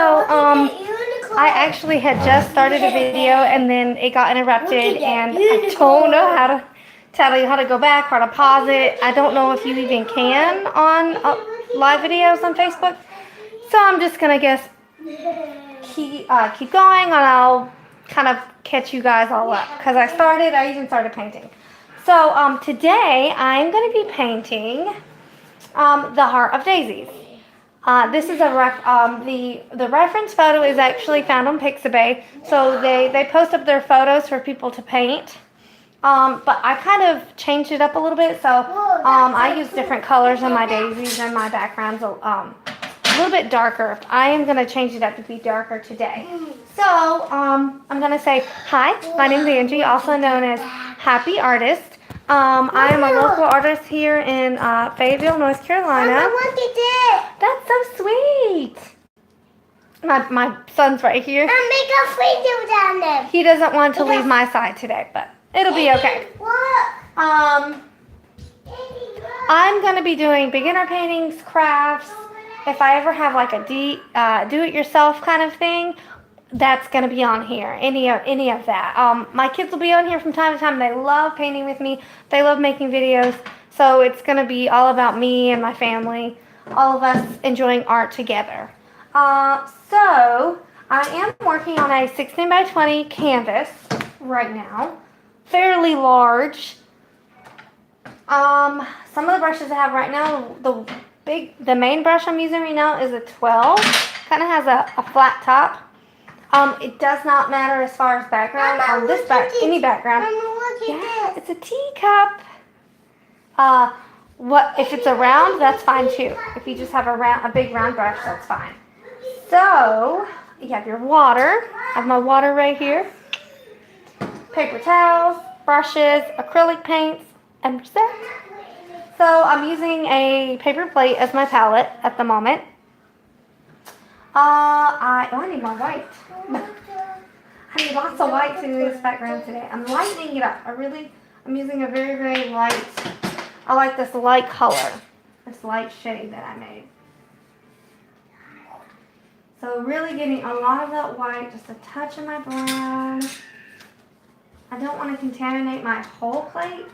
I actually had just started a video and then it got interrupted and I don't know how to tell you how to go back or to pause it. I don't know if you even can on live videos on Facebook. So I'm just going to keep going and I'll kind of catch you guys all up because I even started painting. So today I'm going to be painting the Heart of Daisies. This is the reference photo is actually found on Pixabay, so they post up their photos for people to paint. But I kind of changed it up a little bit, so I use different colors on my daisies and my backgrounds a little bit darker. I am going to change it up to be darker today. So I'm going to say hi. My name is Angie, also known as Happy Artist. I am a local artist here in Fayetteville, North Carolina. That's so sweet. My son's right here. He doesn't want to leave my side today, but it'll be okay. I'm going to be doing beginner paintings, crafts. If I ever have like a do-it-yourself kind of thing, that's going to be on here, any of that. My kids will be on here from time to time. They love painting with me. They love making videos. So it's going to be all about me and my family, all of us enjoying art together. So I am working on a 16 by 20 canvas right now, fairly large. Some of the brushes I have right now, the main brush I'm using right now is a 12. Kind of has a flat top. It does not matter as far as background on any background. Yeah, it's a teacup. If it's a round, that's fine too. If you just have a big round brush, that's fine. So you have your water. I have my water right here. Paper towels, brushes, acrylic paints, and that's it. So I'm using a paper plate as my palette at the moment. I need more white. I need lots of white to do this background today. I'm lightening it up. I'm using a very, very light, I like this light color, this light shade that I made. So really getting a lot of that white, just a touch of my brown. I don't want to contaminate my whole plate,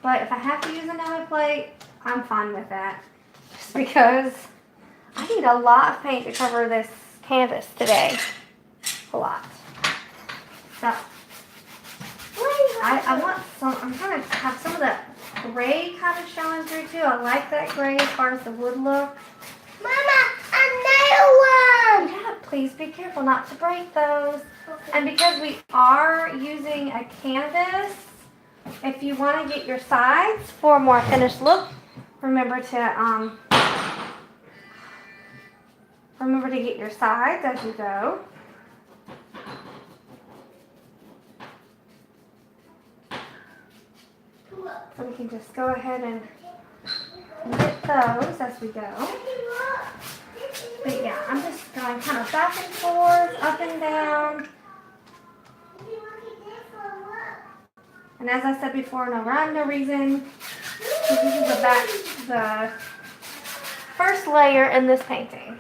but if I have to use another plate, I'm fine with that. Just because I need a lot of paint to cover this canvas today. A lot. So, I'm trying to have some of that gray kind of showing through too. I like that gray as far as the wood look. Mama, another one! Yeah, please be careful not to break those. Okay. And because we are using a canvas, if you want to get your sides for a more finished look, remember to get your sides as you go. So we can just go ahead and get those as we go. But yeah, I'm just going kind of back and forth, up and down. And as I said before, no rhyme, no reason. This is the first layer in this painting.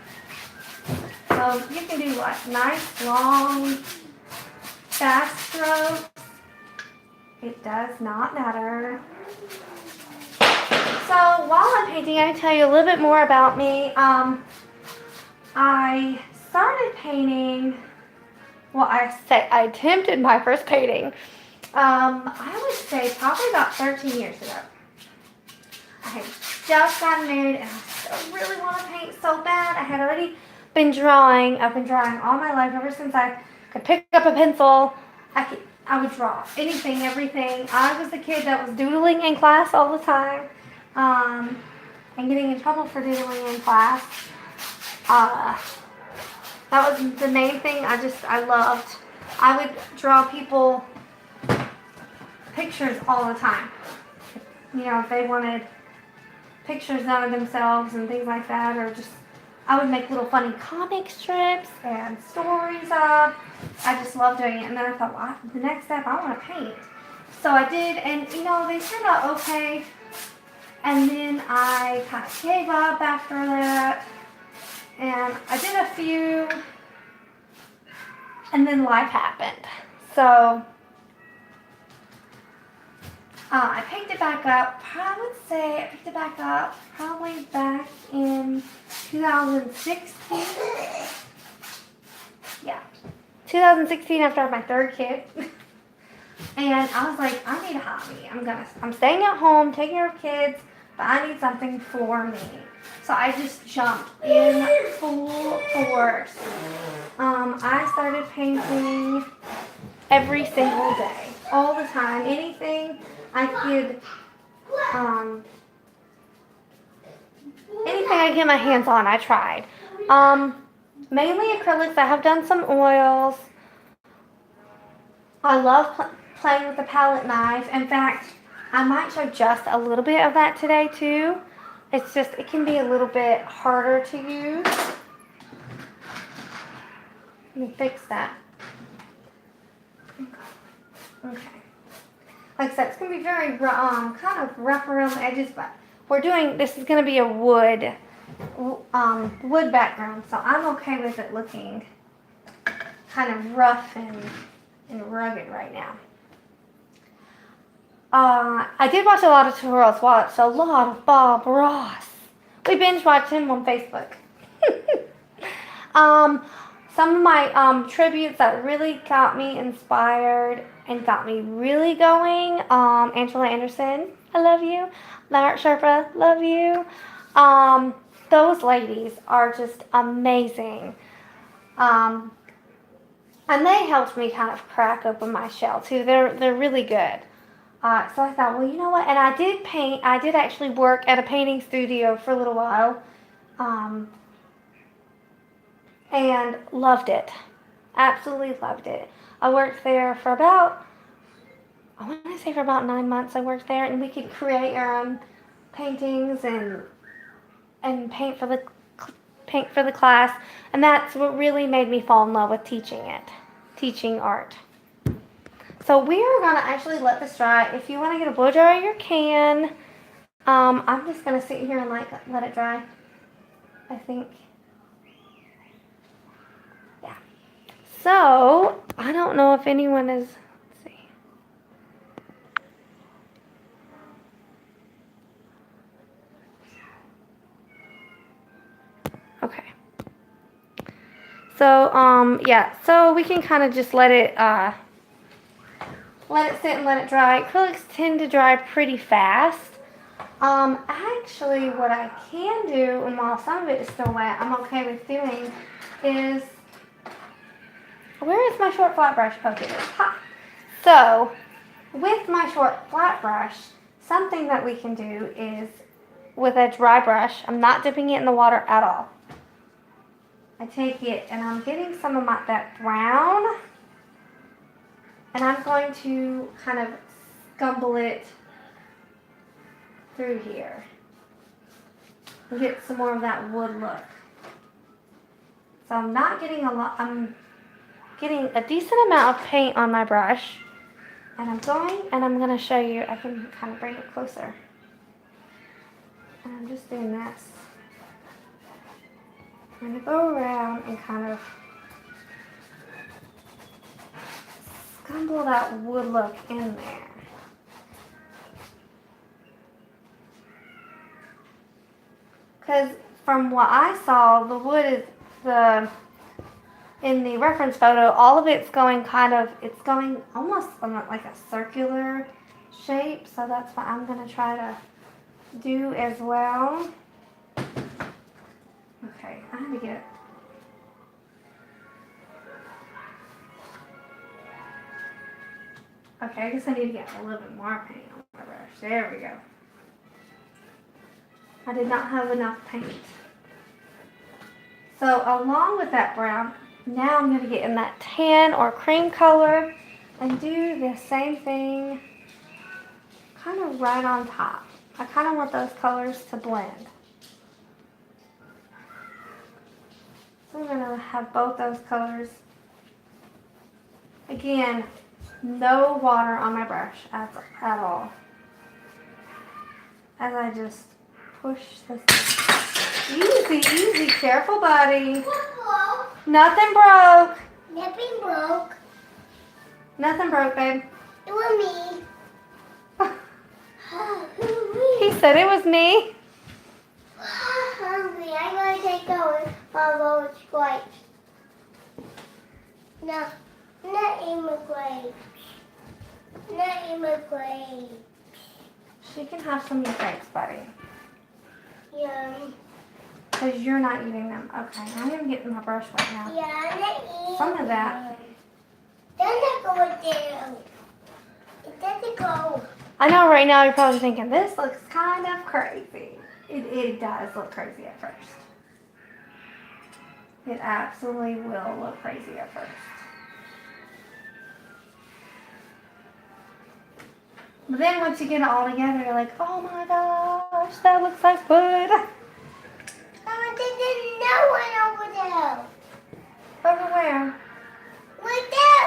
So you can do like nice, long, fast strokes. It does not matter. So while I'm painting, I can tell you a little bit more about me. I started painting, I attempted my first painting. I would say probably about 13 years ago. I had just gotten married and I still really want to paint so bad. I had already been drawing. I've been drawing all my life. Ever since I could pick up a pencil, I would draw anything, everything. I was the kid that was doodling in class all the time, and getting in trouble for doodling in class. That was the main thing I loved. I would draw people pictures all the time. You know, if they wanted pictures done of themselves and things like that, or just, I would make little funny comic strips and stories up. I just love doing it. And then I thought, well, the next step, I want to paint. So I did, and you know, they turned out okay. And then I kind of gave up after that. And I did a few And then life happened. So I picked it back up. I would say I picked it back up probably back in 2016. Yeah, 2016 after I had my third kid. And I was like, I need a hobby. I'm staying at home, taking care of kids, but I need something for me. So I just jumped in full force. I started painting every single day, all the time. Anything I could, anything I could get my hands on, I tried. Mainly acrylics. I have done some oils. I love playing with the palette knife. In fact, I might show just a little bit of that today too. It's just, it can be a little bit harder to use. Let me fix that. Okay. Like I said, it's going to be very kind of rough around the edges, but this is going to be a wood background, so I'm okay with it looking kind of rough and rugged right now. I did watch a lot of tutorials. Watched a lot of Bob Ross. We binge watched him on Facebook. Some of my tributes that really got me inspired and got me really going. Angela Anderson, I love you. Larry Sherpa, love you. Those ladies are just amazing. And they helped me kind of crack open my shell too. They're really good. So I thought, well, you know what? And I did paint. I did actually work at a painting studio for a little while. And loved it. Absolutely loved it. I worked there for about, I want to say for about 9 months I worked there, and we could create our own paintings and paint for the class. And that's what really made me fall in love with teaching art. So we are going to actually let this dry. If you want to get a blow dryer, you can. I'm just going to sit here and let it dry, I think. Yeah. So, I don't know if anyone is, let's see. Okay. So, yeah, so we can kind of just let it sit and let it dry. Acrylics tend to dry pretty fast. Actually, what I can do, and while some of it is still wet, I'm okay with doing, is, where is my short flat brush? Okay, ha. So, with my short flat brush, something that we can do is, with a dry brush, I'm not dipping it in the water at all. I take it and I'm getting some of that brown, and I'm going to kind of scumble it through here and get some more of that wood look. So I'm not getting a lot, I'm getting a decent amount of paint on my brush, and I'm going to show you, I can kind of bring it closer. And I'm just doing this. I'm going to go around and kind of scumble that wood look in there. Because from what I saw, the wood is in the reference photo, all of it's going it's going almost like a circular shape. So that's what I'm going to try to do as well. Okay, I have to get. Okay, I guess I need to get a little bit more paint on my brush. There we go. I did not have enough paint. So along with that brown, now I'm going to get in that tan or cream color and do the same thing kind of right on top. I kind of want those colors to blend. So I'm going to have both those colors. Again, no water on my brush at all. As I just push this. Easy, easy. Careful, buddy. Nothing broke. Nothing broke. Nothing broke, babe. It was me. He said it was me. Hungry. I'm going to take over my roll grapes. No, not in my grapes. Not in my grapes. She can have some of your grapes, buddy. Yum. Because you're not eating them. Okay, I'm going to get my brush right now. Yeah, I'm not eating Some of that. Doesn't go down. It doesn't go. I know right now you're probably thinking, this looks kind of crazy. It does look crazy at first. It absolutely will look crazy at first. But then once you get it all together, you're like, oh my gosh, that looks so good. Mama, there's no one over there. Over where? Right there.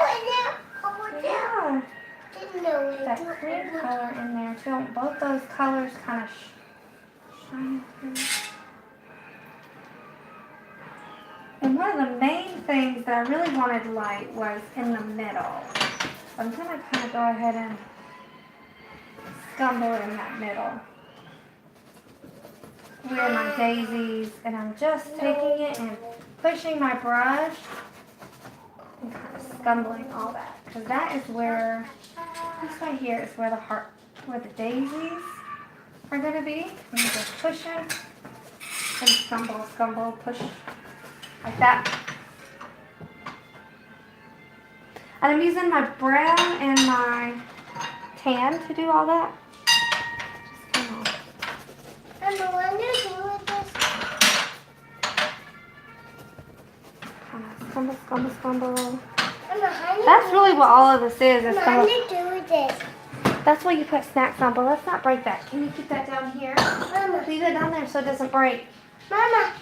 Over there. Yeah. There's no one. That cream color in there too. Both those colors kind of shine through. And one of the main things that I really wanted light was in the middle. So I'm going to kind of go ahead and scumble in that middle. Where my daisies, and I'm just taking it and pushing my brush and kind of scumbling all that. Because that is where, this right here is where the heart, where the daisies are going to be. I'm just pushing and scumble, push like that. And I'm using my brown and my tan to do all that. Just come on. Mama, what do you do with this? Kind of scumble. Mama, how do you That's really what all of this is. Mama, Is how do scumble. you do with this? That's why you put snacks on, but let's not break that. Can you keep that down here? Mama, Leave it down there so it doesn't break. Mama,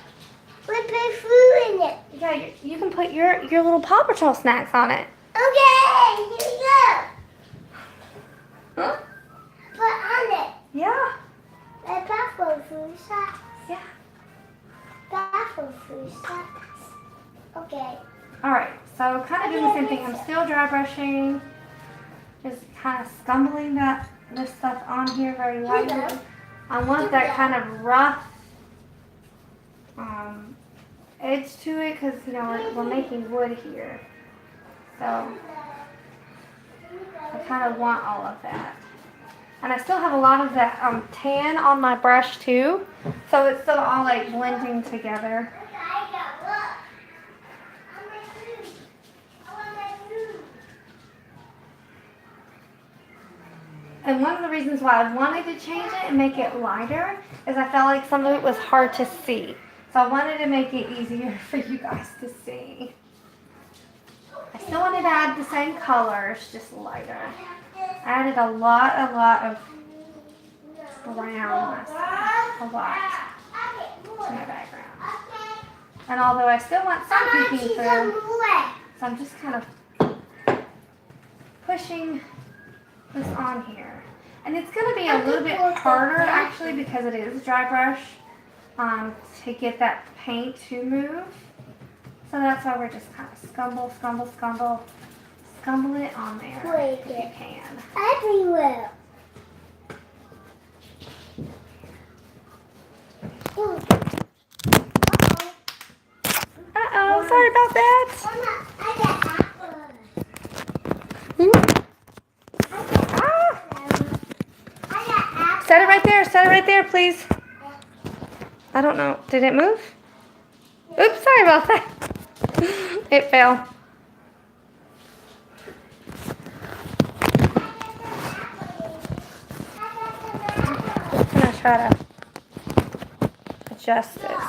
we put food in it. Yeah, you can put your little Paw Patrol snacks on it. Okay, here we go. Huh? Put on it. Yeah. Like bathroom food socks. Yeah. Bathroom food socks. Okay. Alright, so kind of doing the same thing. I'm still dry brushing. Just kind of scumbling this stuff on here very lightly. I want that kind of rough edge to it because, you know, we're making wood here. So I kind of want all of that. And I still have a lot of that tan on my brush too. So it's still all like blending together. And one of the reasons why I wanted to change it and make it lighter is I felt like some of it was hard to see. So I wanted to make it easier for you guys to see. I still wanted to add the same colors, just lighter. I added a lot of brown last time, a lot to my background. And although I still want some peeking through, so I'm just kind of pushing this on here. And it's going to be a little bit harder actually because it is dry brush to get that paint to move. So that's why we're just kind of scumble it on there if you can. Everywhere. Uh-oh, sorry about that. Mama, I got apples. Ah. I got apples. Set it right there, please. I don't know, did it move? Oops, sorry about that. It fell. I'm gonna try to adjust this.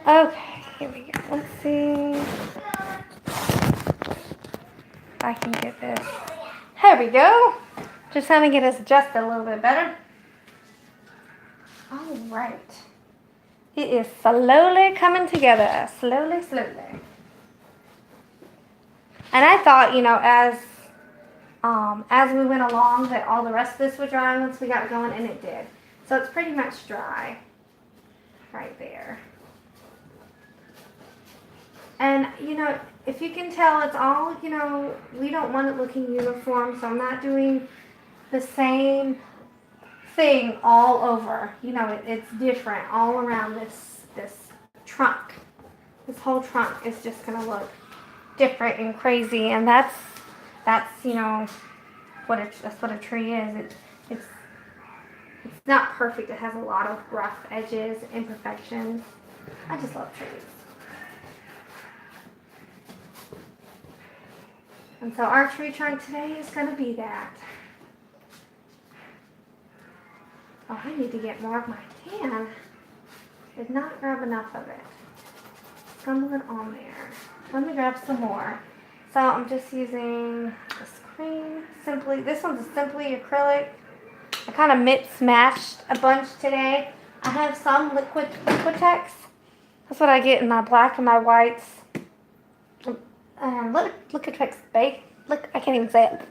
Okay, here we go. Let's see if I can get this. There we go. Just having it adjusted a little bit better. All right. It is slowly coming together. Slowly. And I thought, you know, as we went along that all the rest of this would dry once we got going, and it did. So it's pretty much dry. right there. And, you know, if you can tell, it's all, you know, we don't want it looking uniform, so I'm not doing the same thing all over. You know, it's different all around this trunk. This whole trunk is just going to look different and crazy, and that's you know, that's what a tree is. It's not perfect. It has a lot of rough edges, imperfections. I just love trees. And so our tree trunk today is going to be that. Oh, I need to get more of my tan. Did not grab enough of it. Stumble it on there. Let me grab some more. So I'm just using this cream. This one's a Simply acrylic. I kind of mixed-matched a bunch today. I have some Liquitex. That's what I get in my black and my whites. Liquitex Base. I can't even say it.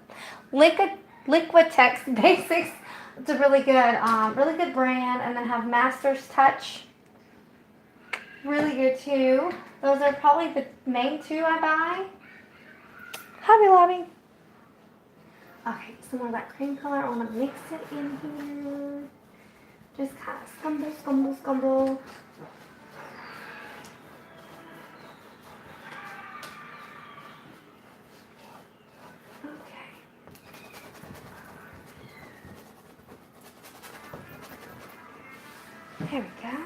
Liquitex Basics. It's a really good brand. And then have Master's Touch. Really good too. Those are probably the main two I buy. Hobby Lobby. Okay, some more of that cream color. I want to mix it in here. Just kind of scumble. Okay. There we go.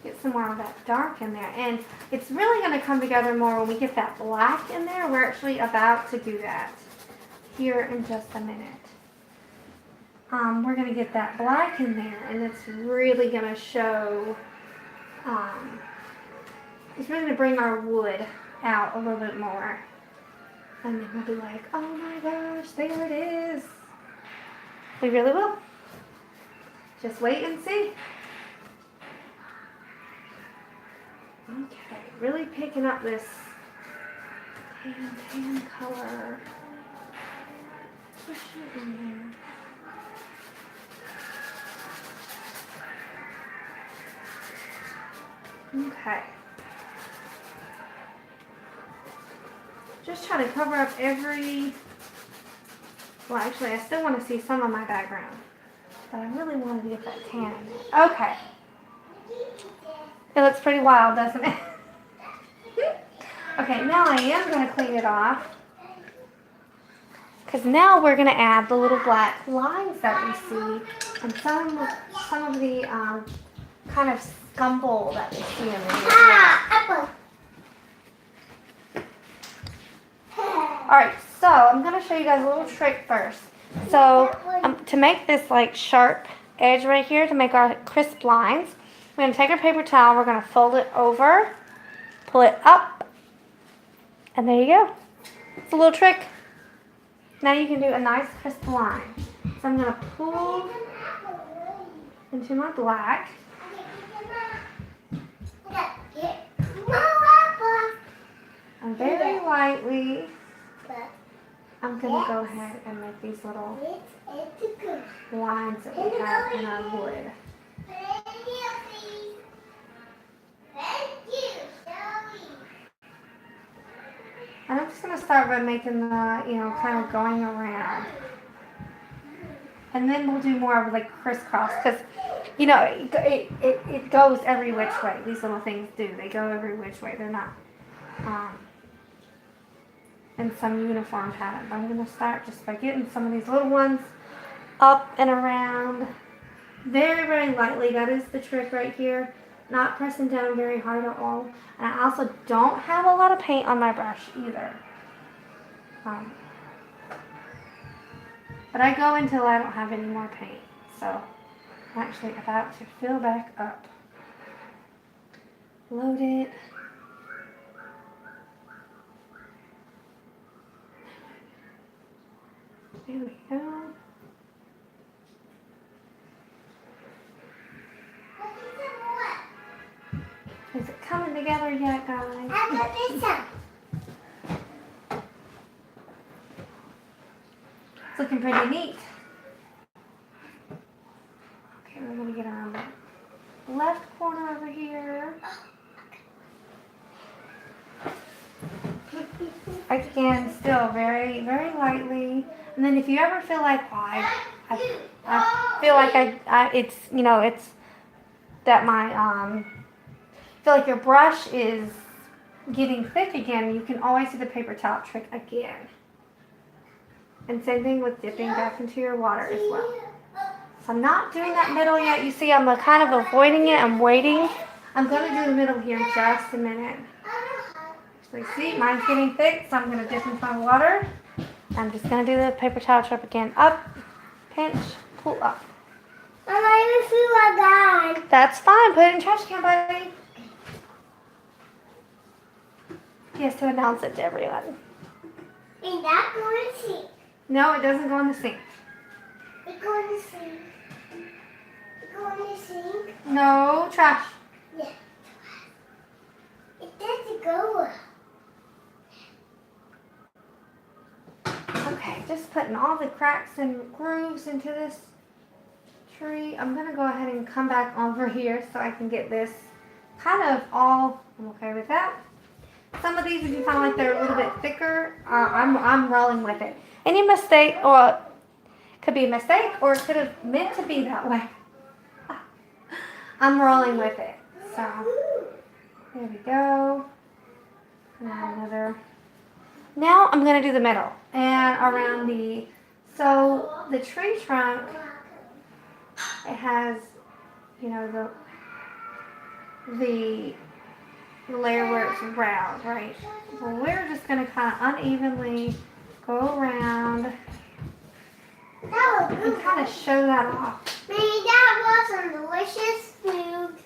Get some more of that dark in there. And it's really going to come together more when we get that black in there. We're actually about to do that here in just a minute. We're going to get that black in there, and it's really going to show, it's really going to bring our wood out a little bit more. And then we'll be like, oh my gosh, there it is. We really will. Just wait and see. Okay, really picking up this tan color. Push it in there. Okay. Just trying to cover up well, actually, I still want to see some of my background. But I really wanted to get that tan in there. Okay. It looks pretty wild, doesn't it? Okay, now I am going to clean it off. Because now we're going to add the little black lines that we see. And some of the kind of scumble that we see in the Alright, so I'm going to show you guys a little trick first. So to make this like sharp edge right here, to make our crisp lines, we're going to take our paper towel, we're going to fold it over, pull it up, and there you go. It's a little trick. Now you can do a nice crisp line. So I'm going to pull into my black. And very lightly, I'm going to go ahead and make these little lines that we have in our wood. And I'm just going to start by making the, kind of going around. And then we'll do more of like crisscross because, it goes every which way. These little things do. They go every which way. They're not in some uniform pattern. I'm going to start just by getting some of these little ones up and around very, very lightly. That is the trick right here. Not pressing down very hard at all. And I also don't have a lot of paint on my brush either. But I go until I don't have any more paint. So I'm actually about to fill back up. Load it. There we go. Is it coming together yet, guys? It's looking pretty neat. Okay, we're going to get around that. again, still very, very lightly. And then if you ever feel like, well, I feel like it's, you know, it's that my, feel like your brush is getting thick again, you can always do the paper towel trick again. And same thing with dipping back into your water as well. So I'm not doing that middle yet. You see, I'm kind of avoiding it. I'm waiting. I'm going to do the middle here in just a minute. So you see, mine's getting thick, so I'm going to dip into my water. I'm just going to do the paper towel trick again. Up, pinch, pull up. Mama, I feel like that. That's fine. Put it in the trash can, buddy. He has to announce it to everyone. Is that going to sink? No, it doesn't go in the sink. It's going to sink. It's going to sink? No, trash. Yeah. It doesn't go. Okay, just putting all the cracks and grooves into this tree. I'm going to go ahead and come back over here so I can get this kind of all, I'm okay with that. Some of these, if you find like they're a little bit thicker, I'm rolling with it. Any mistake, or could be a mistake, or it could have meant to be that way. I'm rolling with it. So, there we go. And another. Now I'm going to do the middle and around so the tree trunk, it has, you know, the layer where it's round, right? Well, we're just going to kind of unevenly go around and kind of show that off. Maybe that was some delicious food.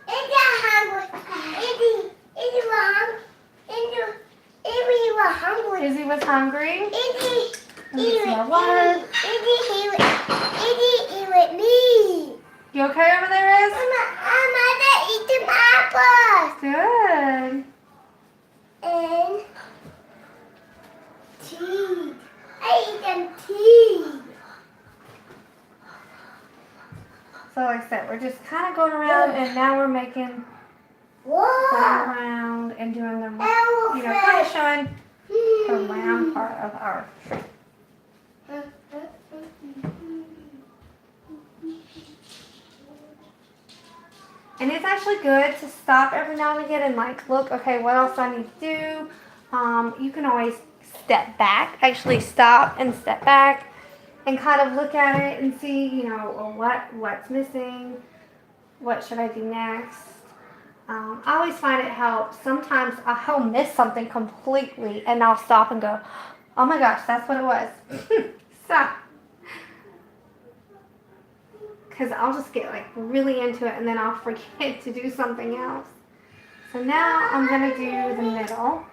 Is that hungry? Is he was hungry? Izzy was hungry. Is he Need some more water. eat with me? You okay over there, Iz? I'm gonna eat the apples. Good. And tea. I eat them tea. So like I said, we're just kind of going around, and now we're making going Whoa. around and doing the, you know, kind of showing the round part of our tree. And it's actually good to stop every now and again and like look, okay, what else do I need to do? You can always step back, actually stop and step back and kind of look at it and see, you know, what's missing, what should I do next. I always find it helps. Sometimes I'll miss something completely and I'll stop and go, oh my gosh, that's what it was. Stop. Because I'll just get like really into it and then I'll forget to do something else. So now I'm going to do the middle.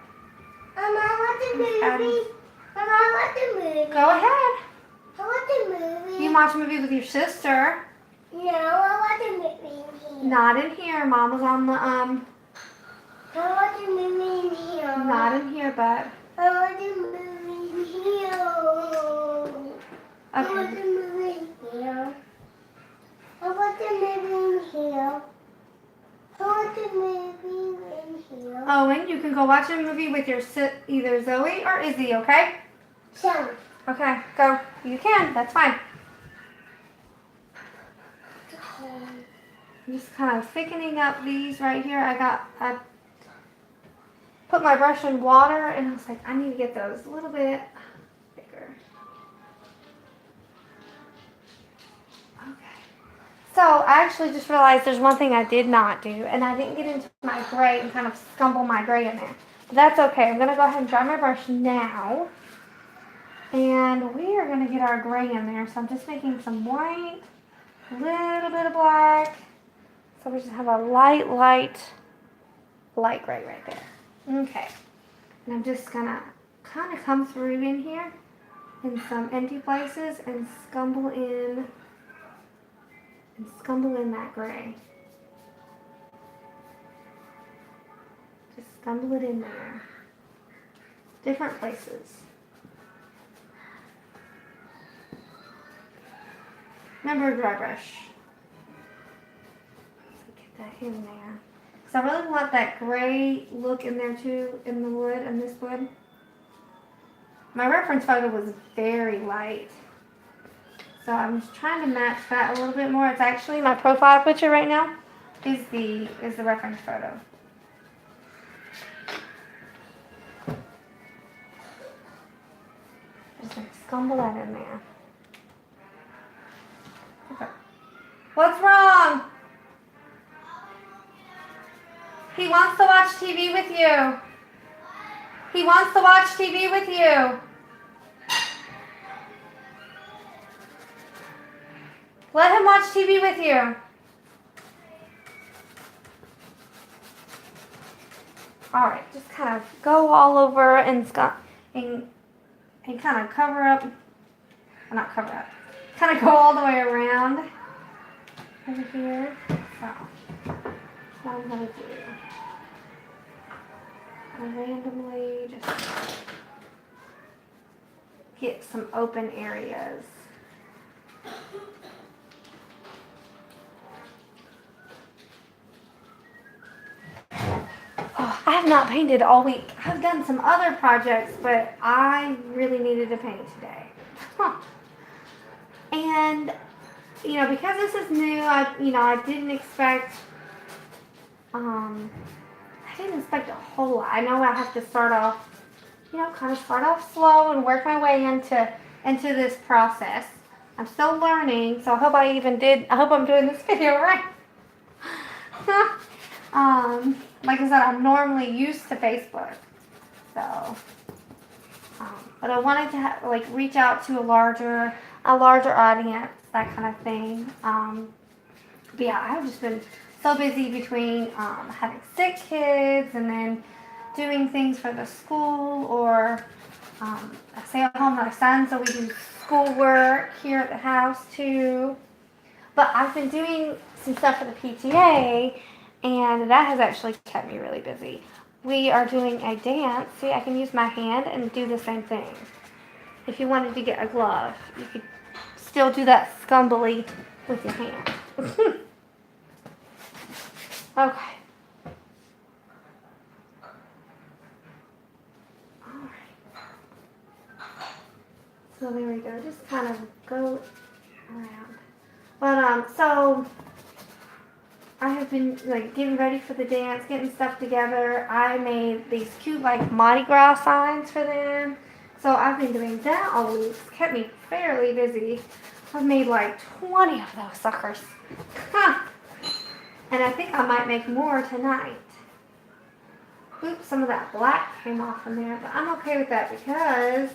I want the movie. Mama, I want the movie. Go ahead. I want the movie. You watch a movie with your sister. No, I want the movie in here. Not in here. Mom was on the, I want the movie in here. not in here, but. I want the movie in here. I want the Okay. movie in here. I want the movie in here. I want the movie in here. Owen, you can go watch a movie with your either Zoe or Izzy, okay? So, Okay, go. You can. That's fine. I'm just kind of thickening up these right here. I put my brush in water and I was like, I need to get those a little bit thicker. Okay. So I actually just realized there's one thing I did not do, and I didn't get into my gray and kind of scumble my gray in there. But that's okay. I'm going to go ahead and dry my brush now. And we are going to get our gray in there. So I'm just making some white, a little bit of black. So we just have a light gray right there. Okay. And I'm just going to kind of come through in here in some empty places and scumble in that gray. Just scumble it in there. Different places. Remember, dry brush. So get that in there. Because I really want that gray look in there too, in the wood, in this wood. My reference photo was very light. So I'm just trying to match that a little bit more. It's actually my profile picture right now is the reference photo. Just gonna scumble that in there. Okay. What's wrong? He wants to watch TV with you. He wants to watch TV with you. Let him watch TV with you. All right, just kind of go all over and kind of cover up. Well, not cover up. Kind of go all the way around over here. So, what I'm gonna do, I randomly just get some open areas. Oh, I have not painted all week. I've done some other projects, but I really needed to paint today. And, you know, because this is new, I didn't expect, a whole lot. I know I have to start off, kind of start off slow and work my way into this process. I'm still learning, so I hope I'm doing this video right. Like I said, I'm normally used to Facebook, so, but I wanted to reach out to a larger audience, that kind of thing. But yeah, I've just been so busy between having sick kids and then doing things for the school, or I stay at home with my son, so we do schoolwork here at the house too. But I've been doing some stuff for the PTA, and that has actually kept me really busy. We are doing a dance. See, I can use my hand and do the same thing. If you wanted to get a glove, you could still do that scumbly with your hand. Okay. Alright. So there we go. Just kind of go around. But, so I have been, getting ready for the dance, getting stuff together. I made these cute, Mardi Gras signs for them. So I've been doing that all week. It's kept me fairly busy. I've made, 20 of those suckers. And I think I might make more tonight. Oops, some of that black came off in there, but I'm okay with that because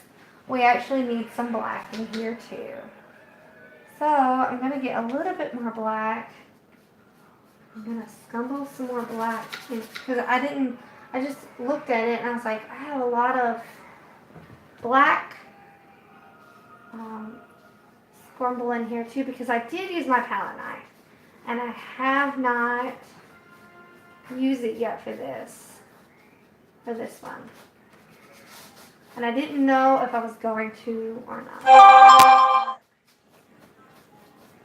we actually need some black in here too. So I'm going to get a little bit more black. I'm going to scumble some more black because I just looked at it and I was like, I have a lot of black scumble in here too, because I did use my palette knife. And I have not used it yet for this one. And I didn't know if I was going to or not.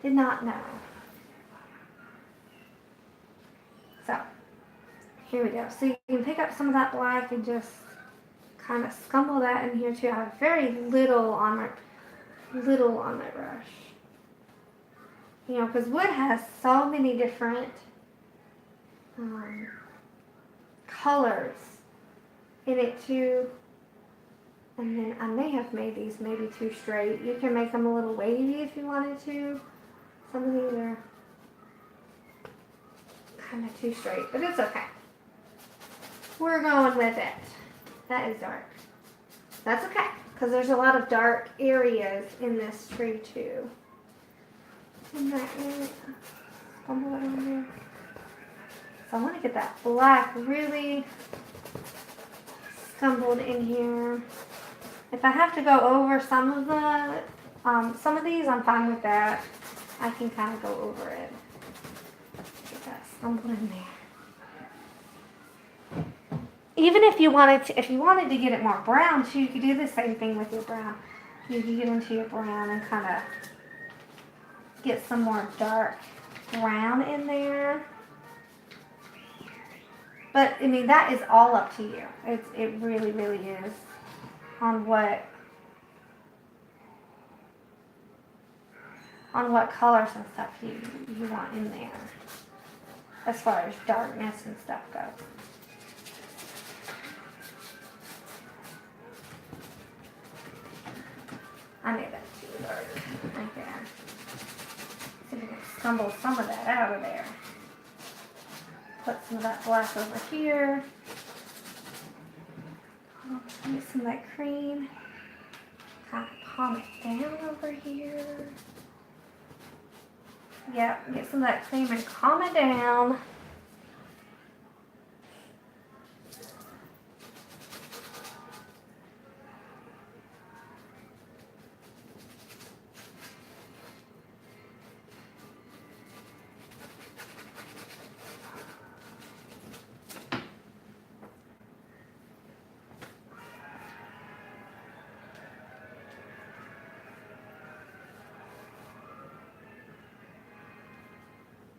Did not know. So, here we go. So you can pick up some of that black and just kind of scumble that in here too. I have very little on my brush. Because wood has so many different colors in it too. And then I may have made these maybe too straight. You can make them a little wavy if you wanted to. Some of these are kind of too straight, but it's okay. We're going with it. That is dark. That's okay, because there's a lot of dark areas in this tree too. In that area. Scumble it on there. So I want to get that black really scumbled in here. If I have to go over some of these, I'm fine with that. I can kind of go over it. Get that scumbled in there. Even if you wanted to get it more brown too, you could do the same thing with your brown. You can get into your brown and kind of get some more dark brown in there. But I mean, that is all up to you. It really, really is on what on what colors and stuff you want in there, as far as darkness and stuff goes. I made that too dark right there. See if we can stumble some of that out of there. Put some of that black over here. Get some of that cream. Kind of calm it down over here. Yep, get some of that cream and calm it down.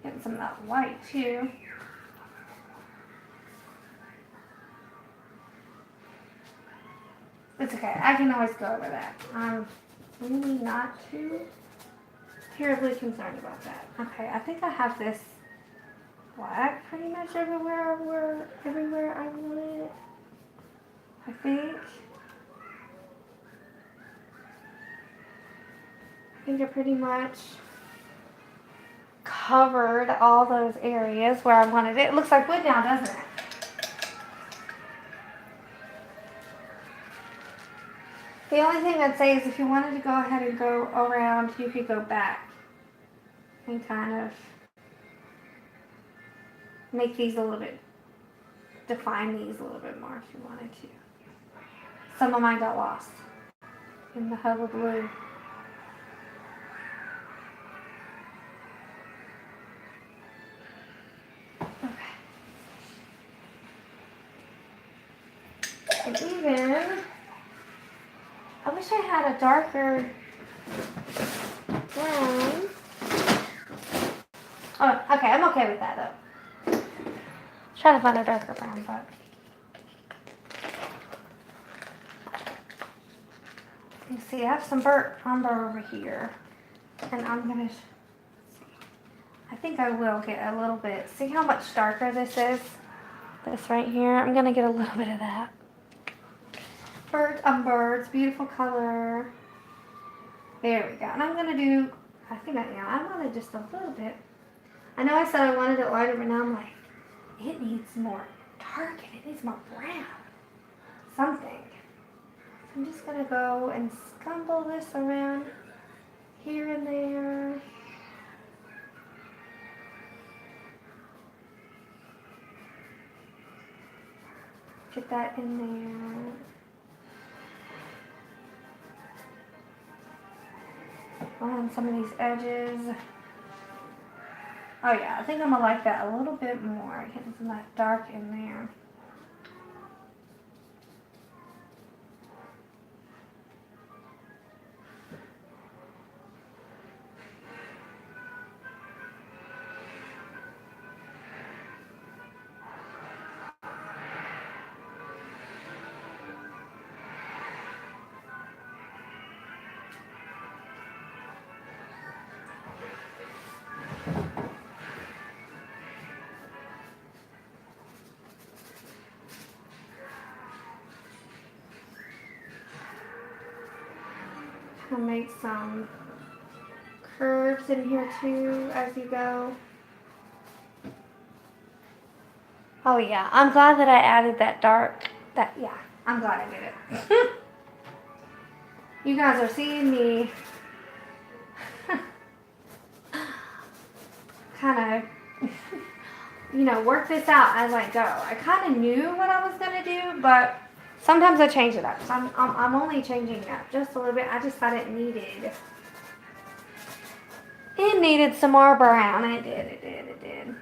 Getting some of that white too. It's okay, I can always go over that. I'm really not too terribly concerned about that. Okay, I think I have this black pretty much everywhere I want it. I think I pretty much covered all those areas where I wanted it. It looks like wood now, doesn't it? The only thing I'd say is if you wanted to go ahead and go around, you could go back and kind of make these a little bit, define these a little bit more if you wanted to. Some of mine got lost in the hub of blue. And even, I wish I had a darker brown. Oh, okay, I'm okay with that though. Try to find a darker brown, but. You see, I have some burnt umber over here. And I'm gonna, I think I will get a little bit. See how much darker this is? This right here, I'm gonna get a little bit of that. Burnt umber, it's beautiful color. There we go. And I'm gonna do, I wanted just a little bit. I know I said I wanted it lighter, but now I'm like, it needs more dark and it needs more brown. Something. I'm just gonna go and scumble this around here and there. Get that in there. On some of these edges. Oh yeah, I think I'm gonna like that a little bit more. Getting some of that dark in there. I'll make some curves in here too as you go. Oh yeah, I'm glad that I added that dark, yeah, I'm glad I did it. You guys are seeing me kind of, work this out as I go. I kind of knew what I was going to do, but sometimes I change it up. So I'm only changing it up just a little bit. I just thought it needed some more brown. It did.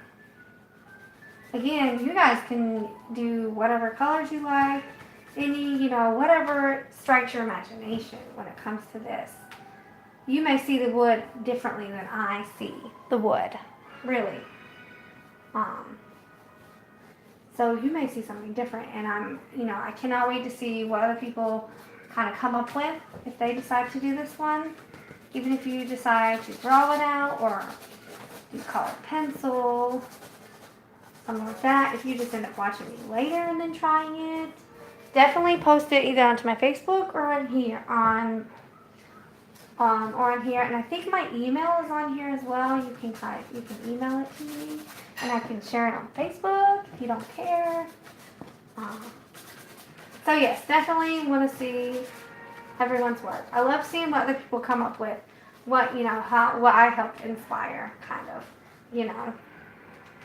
Again, you guys can do whatever colors you like. Any, whatever strikes your imagination when it comes to this. You may see the wood differently than I see the wood. Really. So you may see something different, and I cannot wait to see what other people kind of come up with if they decide to do this one. Even if you decide to draw it out or do colored pencil, something like that. If you just end up watching me later and then trying it, definitely post it either onto my Facebook or on here and I think my email is on here as well. You can email it to me, and I can share it on Facebook if you don't care. So yes, definitely want to see everyone's work. I love seeing what other people come up with, what I helped inspire, kind of,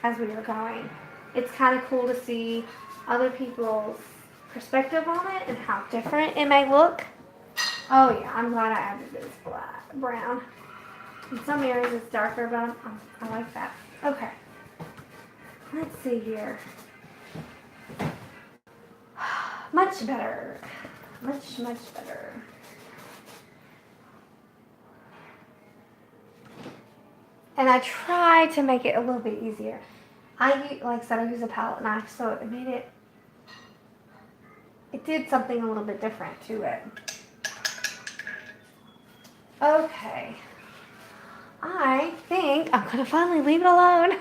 as we were going. It's kind of cool to see other people's perspective on it and how different it may look. Oh yeah, I'm glad I added this brown. In some areas it's darker, but I like that. Okay, let's see here. Much better. Much better. And I try to make it a little bit easier. Like I said, I use a palette knife, so it did something a little bit different to it. Okay. I think I'm going to finally leave it alone.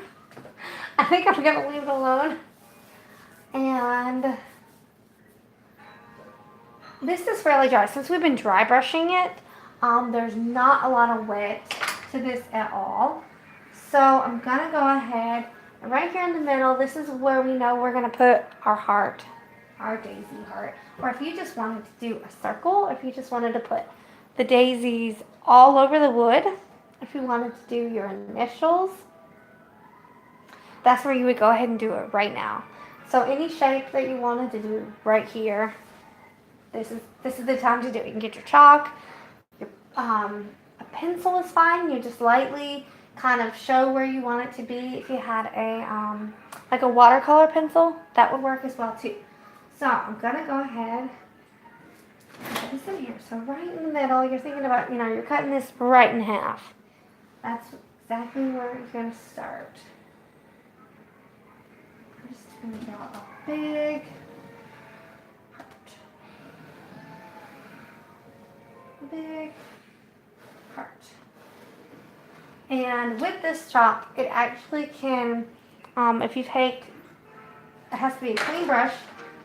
I think I'm going to leave it alone. And this is fairly dry. Since we've been dry brushing it, there's not a lot of wet to this at all. So I'm going to go ahead, and right here in the middle, this is where we know we're going to put our heart, our daisy heart. Or if you just wanted to do a circle, if you just wanted to put the daisies all over the wood, if you wanted to do your initials, that's where you would go ahead and do it right now. So any shape that you wanted to do right here, this is the time to do it. You can get your chalk, a pencil is fine. You just lightly kind of show where you want it to be. If you had like a watercolor pencil, that would work as well too. So I'm gonna go ahead and put this in here. So right in the middle, you're thinking about, you're cutting this right in half. That's exactly where you're gonna start. I'm just gonna draw a big heart. Big heart. And with this chalk, it actually can, if you take, it has to be a clean brush,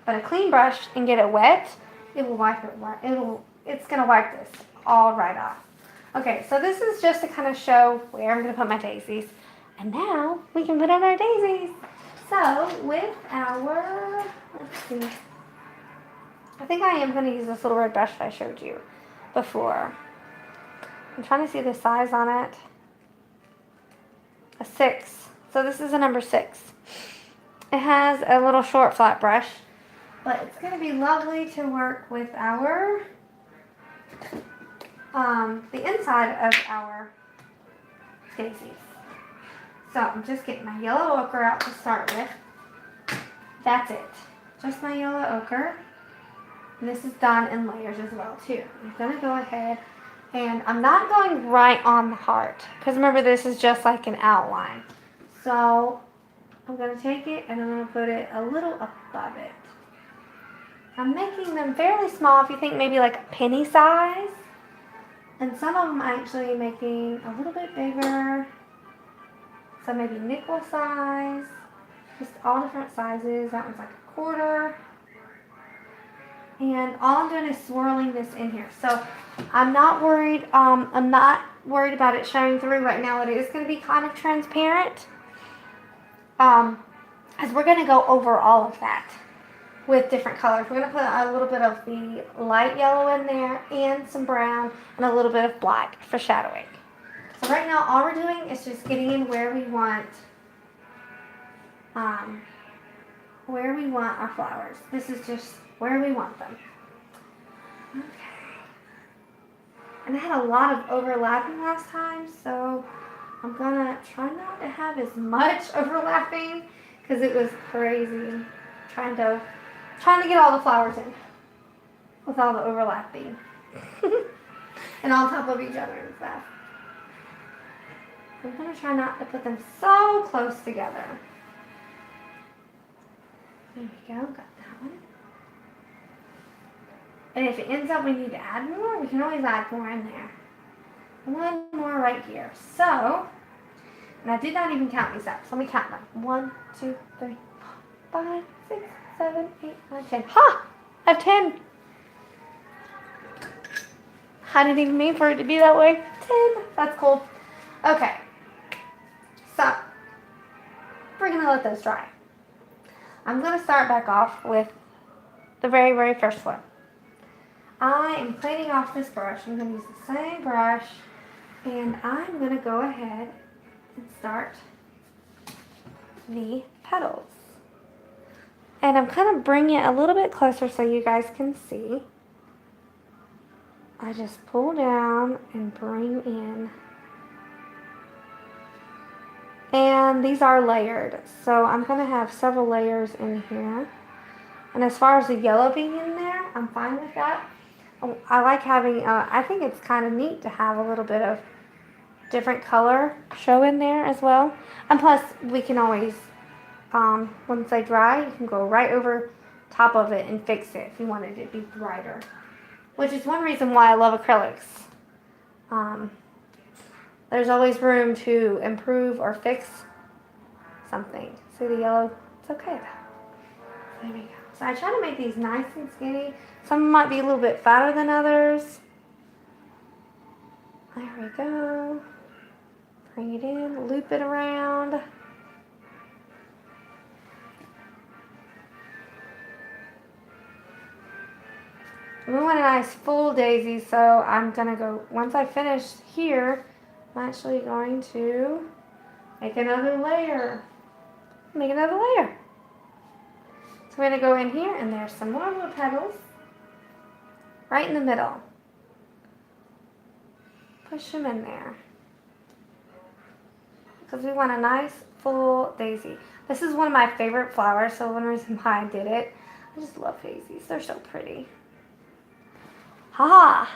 but a clean brush and get it wet, it will wipe it. It's gonna wipe this all right off. Okay, so this is just to kind of show where I'm gonna put my daisies, and now we can put on our daisies. So with our, let's see, I think I am gonna use this little red brush that I showed you before. I'm trying to see the size on it. A 6. So this is a number 6. It has a little short flat brush, but it's going to be lovely to work with our, the inside of our daisies. So I'm just getting my yellow ochre out to start with. That's it. Just my yellow ochre. And this is done in layers as well too. I'm going to go ahead, and I'm not going right on the heart, because remember, this is just like an outline. So I'm going to take it and I'm going to put it a little above it. I'm making them fairly small, if you think maybe like a penny size. And some of them I'm actually making a little bit bigger. So maybe nickel size. Just all different sizes. That one's like a quarter. And all I'm doing is swirling this in here. So I'm not worried about it showing through right now. It is going to be kind of transparent. As we're going to go over all of that with different colors. We're going to put a little bit of the light yellow in there and some brown and a little bit of black for shadowing. So right now all we're doing is just getting in where we want our flowers. This is just where we want them. Okay. And I had a lot of overlapping last time, so I'm gonna try not to have as much overlapping, because it was crazy trying to get all the flowers in with all the overlapping and on top of each other and stuff. I'm gonna try not to put them so close together. There we go, got that one. And if it ends up we need to add more, we can always add more in there. one more right here. So, and I did not even count these up. So let me count them. 1, 2, 3, 4, 5, 6, 7, 8, 9, 10. Ha! I have 10. I didn't even mean for it to be that way. 10. That's cool. Okay. So, we're going to let those dry. I'm going to start back off with the very, very first one. I am cleaning off this brush. I'm going to use the same brush. And I'm going to go ahead and start the petals. And I'm kind of bringing it a little bit closer so you guys can see. I just pull down and bring in. And these are layered, so I'm going to have several layers in here. And as far as the yellow being in there, I'm fine with that. I like having, I think it's kind of neat to have a little bit of different color show in there as well. And plus, we can always, once they dry, you can go right over top of it and fix it if you wanted it to be brighter. Which is one reason why I love acrylics. There's always room to improve or fix something. See the yellow? It's okay though. There we go. So I try to make these nice and skinny. Some might be a little bit fatter than others. There we go. Bring it in, loop it around. We want a nice full daisy, so I'm going to go, once I finish here, I'm actually going to make another layer. Make another layer. So we're going to go in here, and there's some more little petals right in the middle. Push them in there. Because we want a nice full daisy. This is one of my favorite flowers, so one reason why I did it. I just love daisies. They're so pretty. Ha!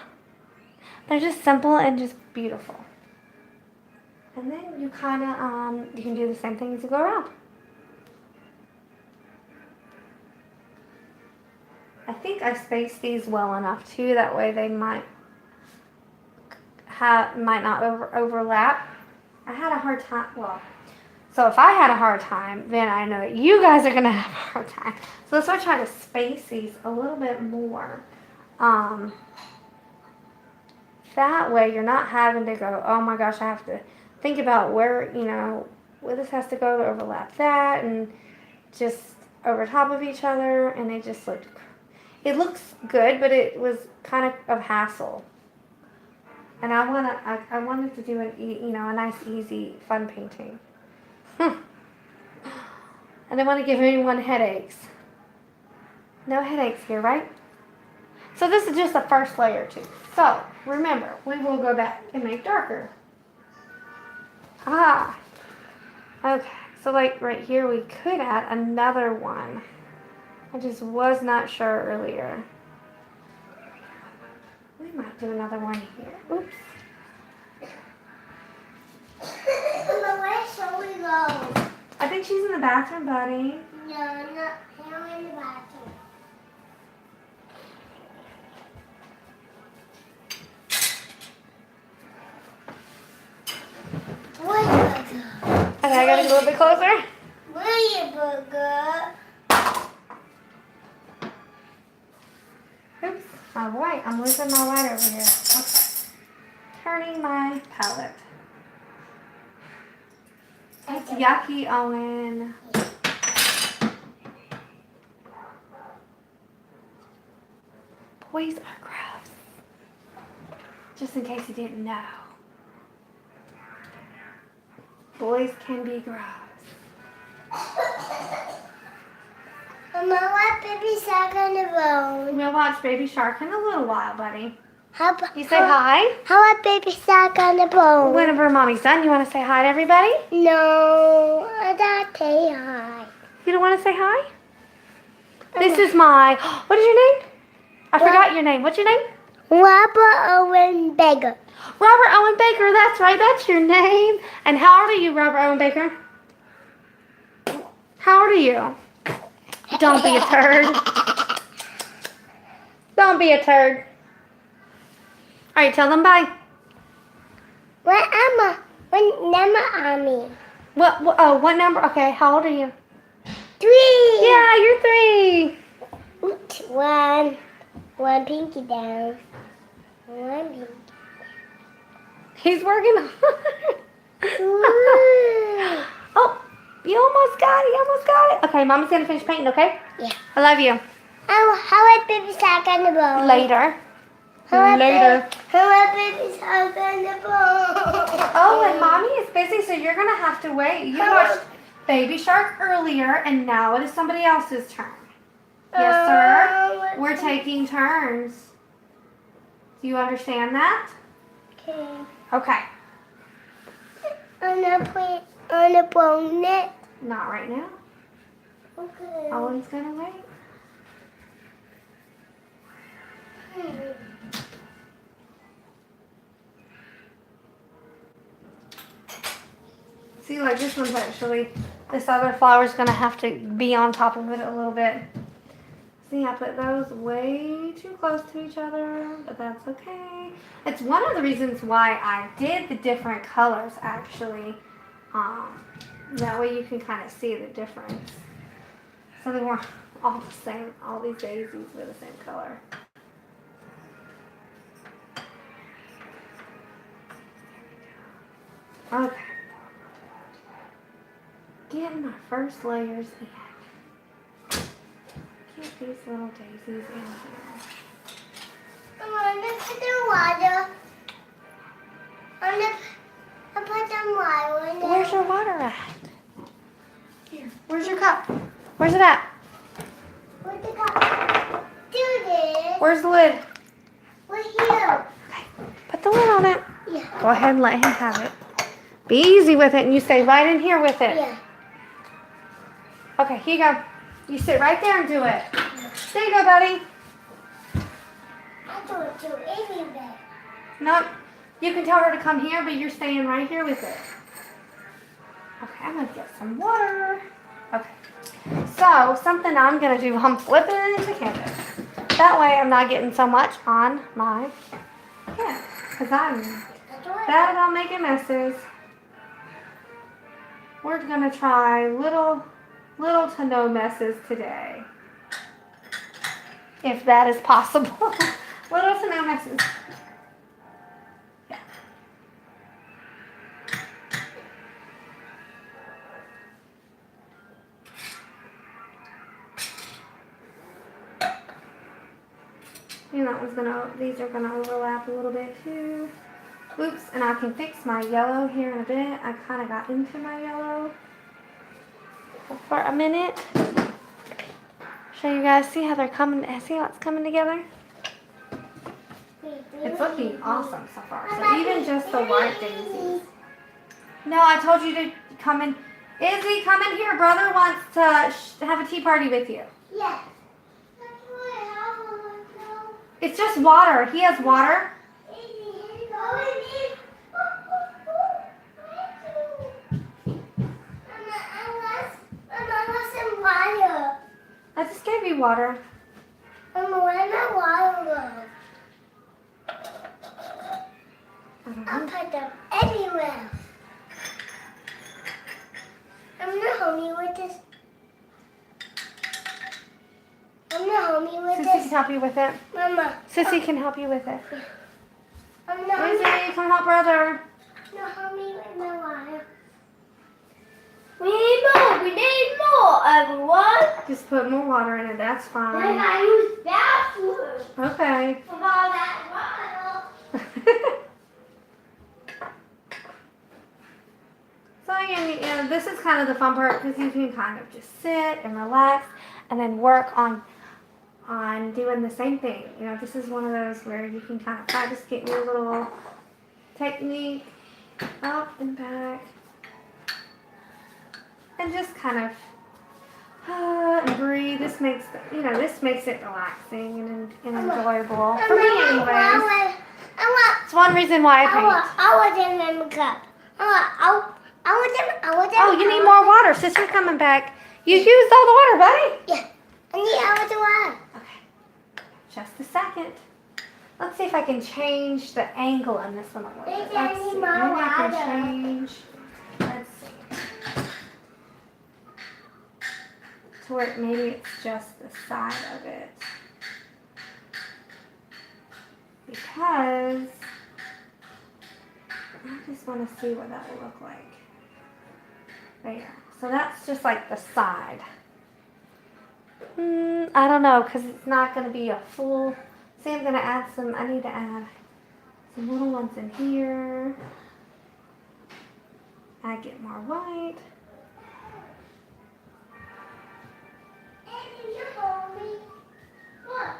They're just simple and just beautiful. And then you kind of, you can do the same thing as you go around. I think I spaced these well enough too, that way they might not overlap. I had a hard time, well, so if I had a hard time, then I know that you guys are going to have a hard time. So that's why I try to space these a little bit more. That way you're not having to go, oh my gosh, I have to think about where, where this has to go to overlap that, and just over top of each other, and it just it looks good, but it was kind of hassle. And I wanted to do a nice, easy, fun painting. I didn't want to give anyone headaches. No headaches here, right? So this is just the first layer too. So remember, we will go back and make darker. Okay. So like right here, we could add another one. I just was not sure earlier. We might do another one here. Oops. Where shall we go? I think she's in the bathroom, buddy. No, not here in the bathroom. Okay, I gotta get a little bit closer. Where you burger? Oops, my white. I'm losing my white over here. Okay. Turning my palette. It's yucky, Owen. Boys are gross. Just in case you didn't know. Boys can be gross. Mama, what Baby Shark on the road? We'll watch Baby Shark in a little while, buddy. You say how, hi? How about Baby Shark on the boat? Whenever Mommy's done, you want to say hi to everybody? No, I don't say hi. You don't want to say hi? This is my... What is your name? I forgot your name. What's your name? Robert Owen Baker. Robert Owen Baker. That's right. That's your name. And how old are you, Robert Owen Baker? How old are you? Don't be a turd. Don't be a turd. All right, tell them bye. What number are me? What number? Okay, how old are you? 3. Yeah, you're 3. Oops, one pinky down. One pinky. He's working hard. Ooh. Oh, you almost got it. You almost got it. Okay, Mama's going to finish painting, okay? Yeah. I love you. Oh, how about baby shark on the bone? Later. How Later. about baby shark on the bone? Oh, and Mommy is busy, so you're going to have to wait. You watched Baby Shark earlier, and now it is somebody else's turn. Yes, sir. We're taking turns. Do you understand that? Okay. Okay. On the bone net. Not right now. Okay. Owen's going to wait. See, like this one's actually, this other flower's going to have to be on top of it a little bit. See, I put those way too close to each other, but that's okay. It's one of the reasons why I did the different colors, actually. That way you can kind of see the difference. So they weren't all the same, all these daisies were the same color. Okay. Getting my first layers in. Get these little daisies in here. I'm gonna put the water. I put some water in there. Where's your water at? Here. Where's your cup? Where's it at? Where's the cup? Do this. Where's the lid? We're here. Okay. Put the lid on it. Yeah. Go ahead and let him have it. Be easy with it, and you stay right in here with it. Yeah. Okay, here you go. You sit right there and do it. There you go, buddy. I do it too. Anywhere. No, you can tell her to come here, but you're staying right here with it. Okay, I'm going to get some water. Okay. So, something I'm going to do, I'm flipping it into canvas. That way I'm not getting so much on my hand. Because I'm bad about making messes. We're going to try little to no messes today. If that is possible. Little to no messes. Yeah. And that one's these are gonna overlap a little bit too. Oops, and I can fix my yellow here in a bit. I kind of got into my yellow for a minute. Show you guys, see how they're coming, see how it's coming together? It's looking awesome so far. So even just the white daisies. No, I told you to come in. Izzy, come in here. Brother wants to have a tea party with you. Yeah. It's just water. He has water. I just gave you water. Mama, where's my water? I put them everywhere. I'm not homey with this. I'm not homey with Sissy this. can help you with it. Mama. Sissy can help you with it. I'm not Izzy, come help brother. homey with my water. We need more, everyone. Just put more water in it. That's Then fine. I use bathroom Okay. for all that water. So you know, this is kind of the fun part because you can kind of just sit and relax and then work on doing the same thing. You know, this is one of those where you can kind of practice getting your little technique up and back and just kind of and breathe. This makes it relaxing and enjoyable for me, anyways. It's one reason why I paint. I want them in the cup. I want them. Oh, you need more water. Sister's coming back. You used all the water, buddy. Yeah. I want the water. Okay. Just a second. Let's see if I can change the angle on this one a little bit. Is Let's see. any Maybe more I can water? change. Let's see. To where maybe it's just the side of it. Because I just want to see what that will look like. There. So that's just like the side. I don't know, because it's not going to be a full. See, I'm going to add some. I need to add some little ones in here. I get more white. And you hold me. What?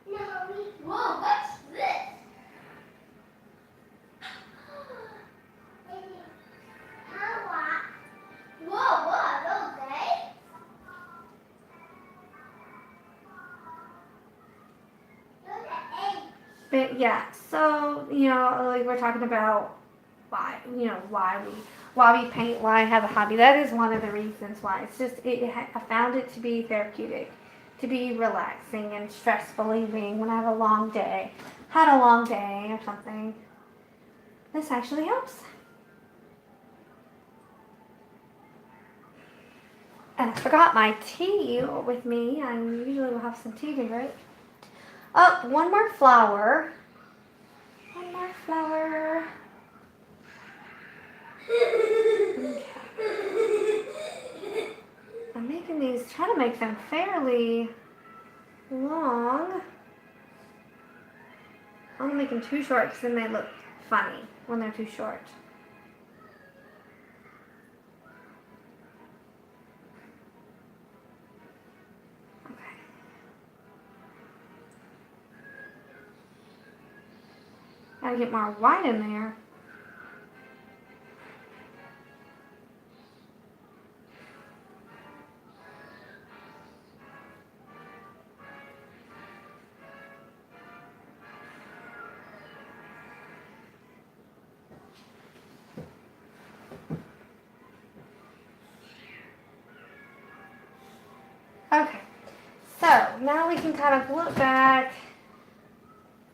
You hold me. Whoa, what's this? How what? Whoa, what are those, eh? Those are eggs. But yeah, so like we're talking about why we paint, why I have a hobby. That is one of the reasons why. It's just I found it to be therapeutic, to be relaxing and stress relieving when I have a long day, had a long day or something. This actually helps. And I forgot my tea with me. I usually will have some tea to drink. Oh, one more flower. One more flower. Okay. I'm making these, trying to make them fairly long. I'm not making too short because then they look funny when they're too short. Okay. Gotta get more white in there. Okay, so now we can kind of look back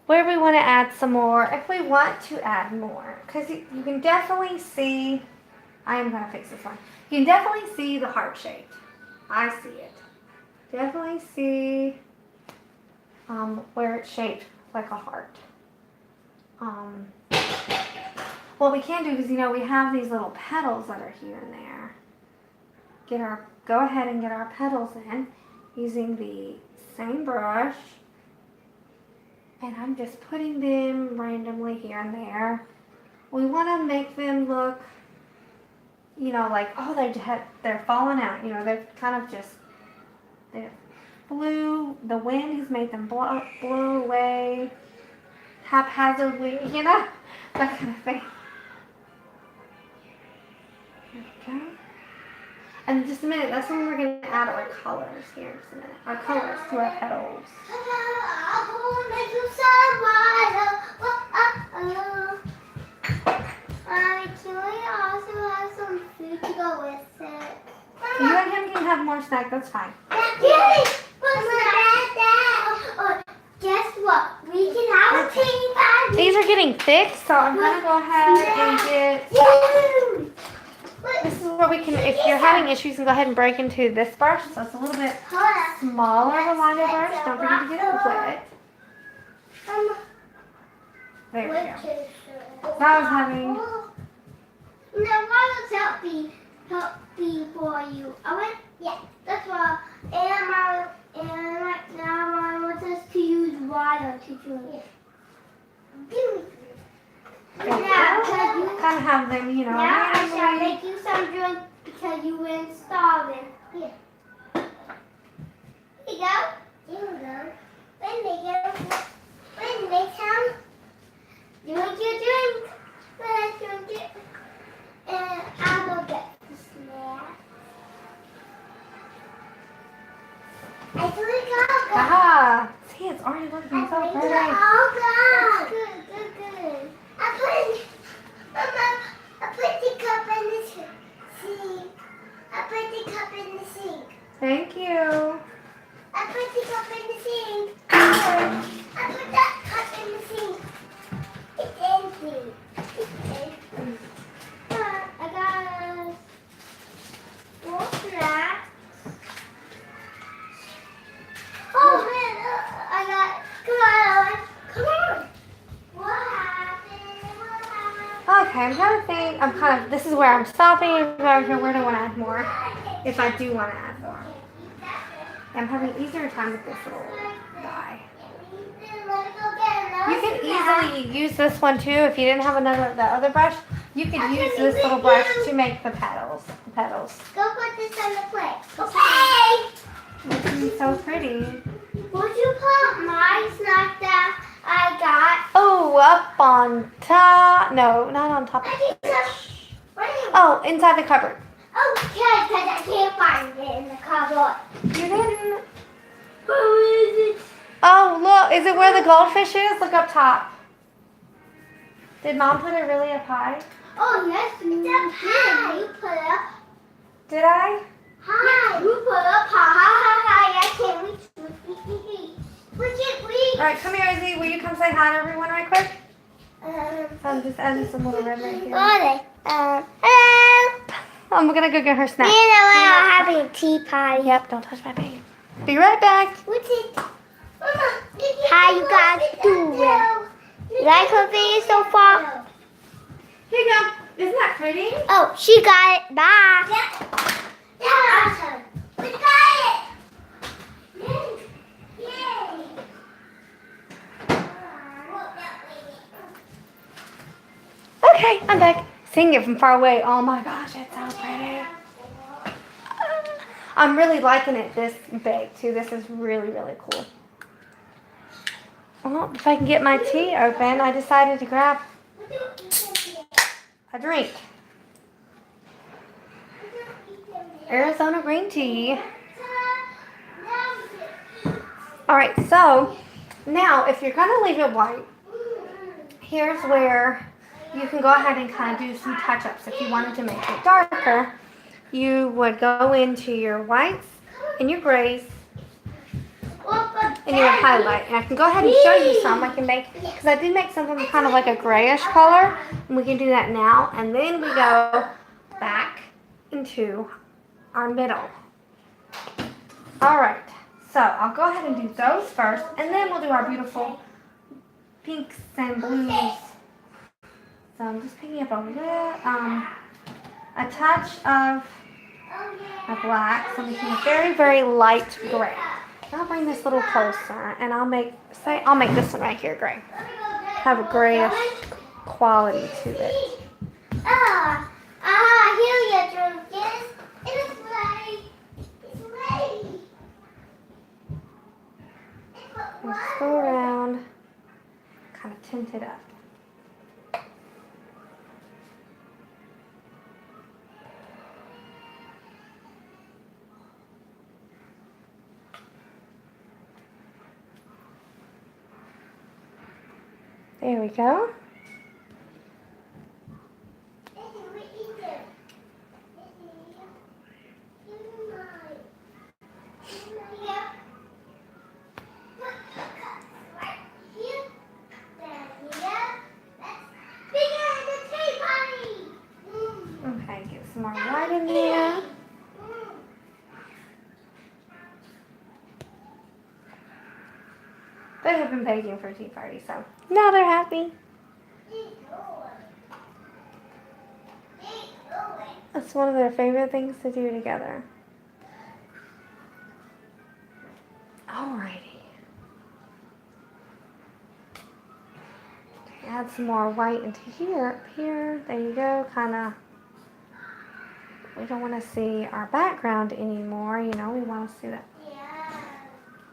where we want to add some more, if we want to add more. Because you can definitely see, I am going to fix this one. You can definitely see the heart shape. I see it. Definitely see where it's shaped like a heart. What we can do is, we have these little petals that are here and there. Go ahead and get our petals in using the same brush. And I'm just putting them randomly here and there. We want to make them look, like, oh, they're falling out. They're kind of just, they flew, the wind has made them blow away haphazardly, that kind of thing. There we go. And in just a minute, that's when we're going to add our colors here in just a minute. Our colors to our petals. Can we also have some food to go with it? You and him can have more snack, that's fine. Guess what? We can have a teeny bag. These are getting thick, so I'm going to go ahead and get... This is where we can, if you're having issues, you can go ahead and break into this brush. So it's a little bit smaller of a liner brush. Don't forget to get it wet. There we go. Now I was having... No, why was helping for you? Yeah, that's why. And right now I want us to use water to drink. Kind of have them, Now I shall randomly. make you some drink because you went starving. Here. Here you go. Here you go. When they come, drink your drink. Let's drink it. And I'll go get the snack. I think I'll go. Aha! See, it's already looking I so think pretty. I'll go. Good. I put the cup in the sink. I put the cup in the sink. Thank you. I put the cup in the sink. I put that cup in the sink. Okay, I'm trying to think. This is where I'm stopping. Where do I want to add more? If I do want to add more. I'm having an easier time with this little guy. You can easily use this one too. If you didn't have the other brush, you could use this little brush to make the petals. Go put this on the plate. Okay. It's so pretty. Would you put my snack that I got? Oh, up on top. No, not on top of the fridge. Oh, inside the cupboard. Okay, because I can't find it in the cupboard. You didn't. Where is it? Oh, look. Is it where the goldfish is? Look up top. Did Mom put it really up high? Oh, yes, you did. You put it up Did I? high. You put it up high. I can't reach. All right, come here, Izzy. Will you come say hi to everyone right quick? I'm just adding some little red right here. Hello. I'm going to go get her snack. You know I'm having a tea party. Yep, don't touch my baby. Be right back. What's it? How you guys doing? You like her video so far? Here you go. Isn't that pretty? Oh, she got it. Bye. Yeah. Awesome. We got it. Yay. Okay, I'm back. Seeing it from far away. Oh my gosh, it's so pretty. I'm really liking it this big too. This is really, really cool. Well, if I can get my tea open, I decided to grab a drink. Arizona green tea. Alright, so now if you're going to leave it white, here's where you can go ahead and kind of do some touch-ups. If you wanted to make it darker, you would go into your whites and your grays and you would highlight. And I can go ahead and show you some. I can make, because I did make something kind of like a grayish color, and we can do that now. And then we go back into our middle. Alright, so I'll go ahead and do those first, and then we'll do our beautiful pinks and blues. So I'm just picking up a touch of a black, so making a very, very light gray. I'll bring this a little closer, and I'll make this one right here gray. Have a grayish quality to it. Here you drink it. It's ready. It's ready. And just go around, kind of tint it up. There we go. Okay, get some more white in there. They have been baking for tea party, so now they're happy. It's one of their favorite things to do together. Alrighty. Add some more white into here. Here, there you go. Kind of. We don't want to see our background anymore. You know, we want to see that.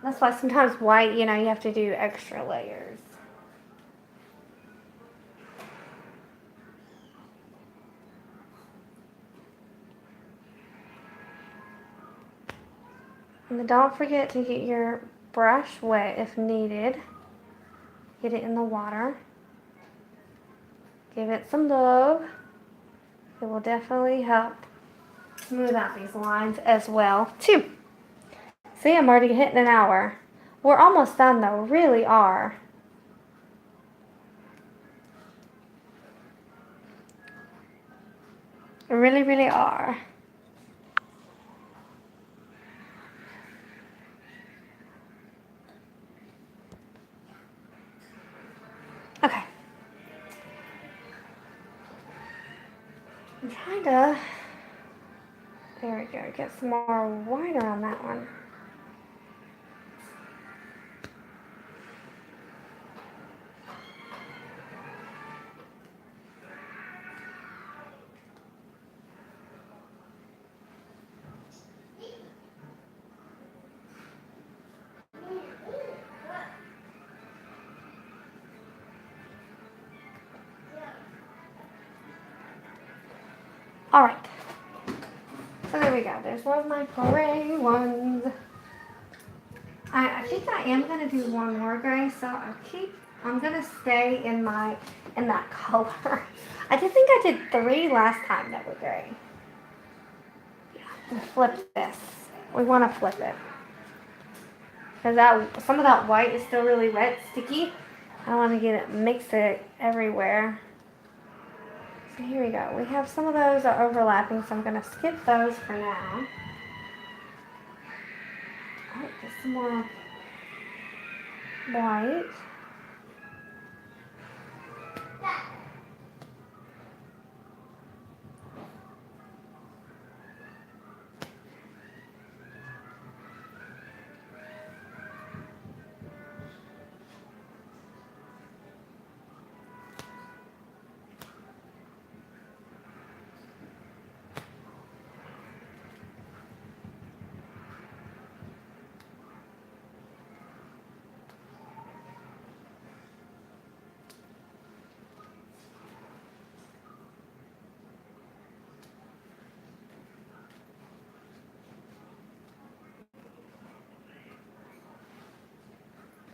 That's why sometimes white, you know, you have to do extra layers. And then don't forget to get your brush wet if needed. Get it in the water. Give it some love. It will definitely help smooth out these lines as well, too. See, I'm already hitting an hour. We're almost done, though. We really are. We really, really are. Okay. I'm trying to, there we go, get some more white around that one. All right. So there we go. There's one of my gray ones. I think I am gonna do one more gray, so I'm gonna stay in that color. I did think I did 3 last time that were gray. Yeah, we'll flip this. We want to flip it because some of that white is still really wet, sticky. I want to get it, mix it everywhere. So here we go. We have some of those are overlapping, so I'm gonna skip those for now. Oh, get some more white.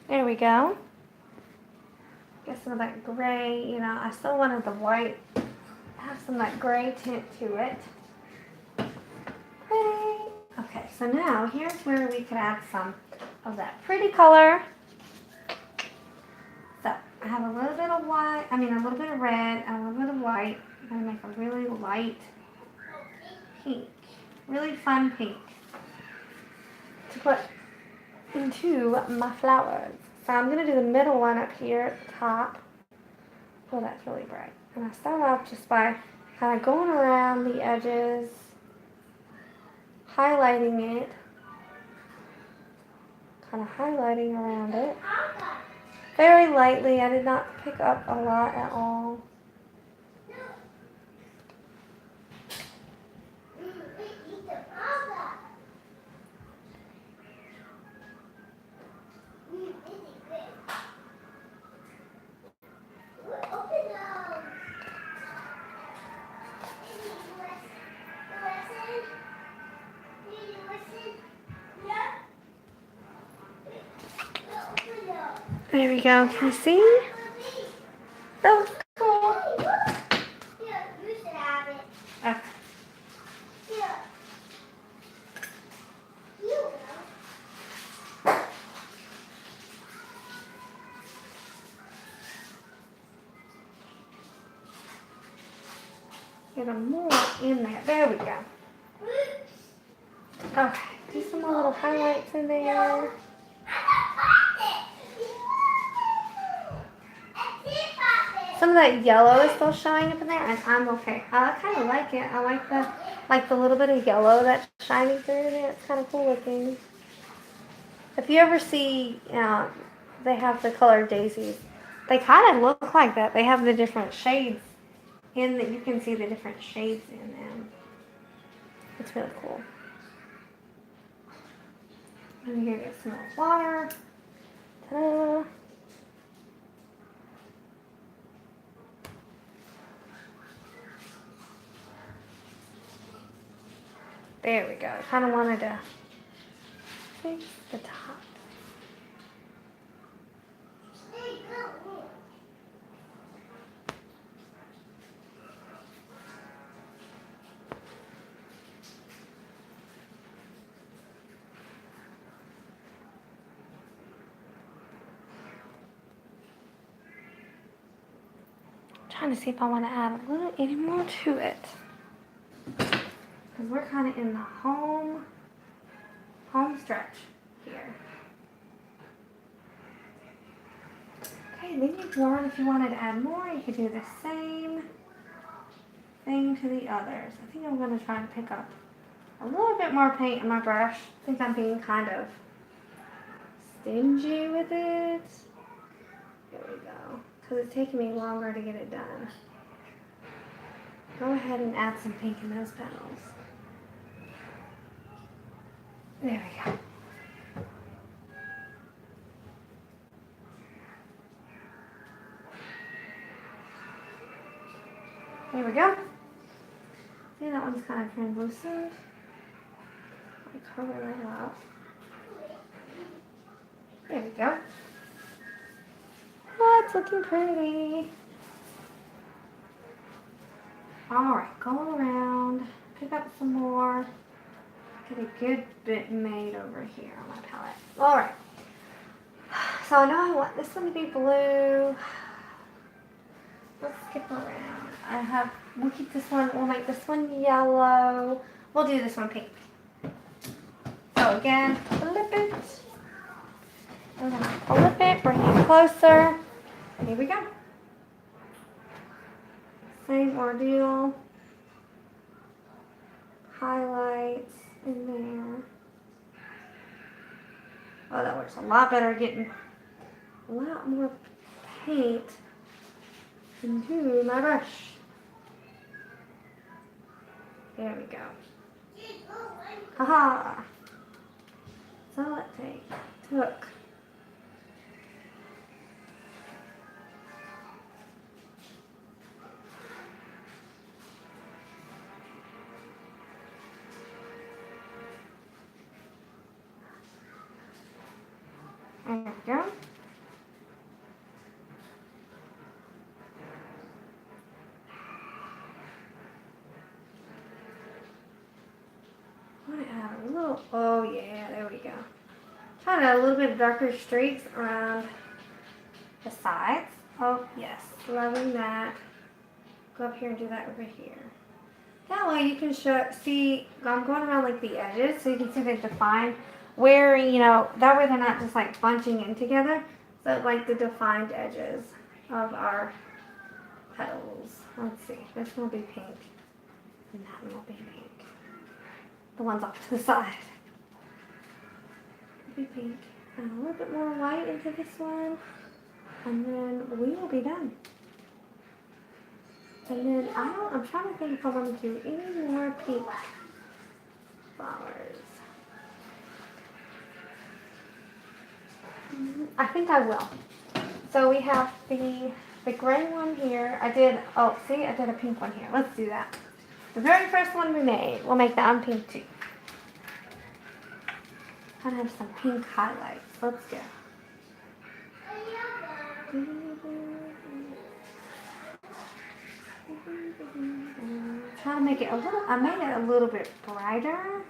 There we go. Get some of that gray, you know, I still wanted the white, have some of that gray tint to it. Pretty. Okay, so now here's where we could add some of that pretty color. So I have a little bit of white, a little bit of red and a little bit of white. I'm gonna make a really light pink, really fun pink to put into my flowers. So I'm going to do the middle one up here at the top. Oh, that's really bright. And I start off just by kind of going around the edges, highlighting it, kind of highlighting around it. Very lightly. I did not pick up a lot at all. There we go. Can you see? That was cool. Yeah, you should have it. Okay. Yeah. You Get them more in there. There we go. Okay. Do some more little highlights in there. Some of that yellow is still showing up in there, and I'm okay. I kind of like it. I like the little bit of yellow that's shining through there. It's kind of cool looking. If you ever see, they have the color daisies. They kind of look like that. They have the different shades in that. You can see the different shades in them. It's really cool. And here get some more water. Ta-da! There we go. I kind of wanted to fix the top. Trying to see if I want to add a little any more to it. Because we're kind of in the home stretch here. Okay, then you can, if you wanted to add more, you could do the same. thing to the others. I think I'm going to try and pick up a little bit more paint in my brush. I think I'm being kind of stingy with it. There we go. Because it's taking me longer to get it done. Go ahead and add some pink in those petals. There we go. There we go. See, that one's kind of translucent. I cover that up. There we go. Oh, it's looking pretty. Alright, go around, pick up some more. Get a good bit made over here on my palette. Alright. So I know I want this one to be blue. Let's skip around. We'll keep this one, we'll make this one yellow. We'll do this one pink. So again, flip it. We're gonna flip it, bring it closer. Here we go. Same ordeal. Highlights in there. Oh, that works a lot better getting a lot more paint into my brush. There we go. Haha. That's all it took. There we go. I add a little, oh yeah, there we go. Try to add a little bit of darker streaks around the sides. Oh yes, loving that. Go up here and do that over here. That way you can see, I'm going around like the edges so you can see they define where, that way they're not just like bunching in together. So like the defined edges of our petals. Let's see, this one will be pink and that one will be pink. The ones off to the side will be pink. And a little bit more white into this one. And then we will be done. And then I'm trying to think if I want to do any more pink flowers. I think I will. So we have the gray one here. I did a pink one here. Let's do that. The very first one we made, we'll make that one pink too. I have some pink highlights. Let's go. Try to make it I made it a little bit brighter.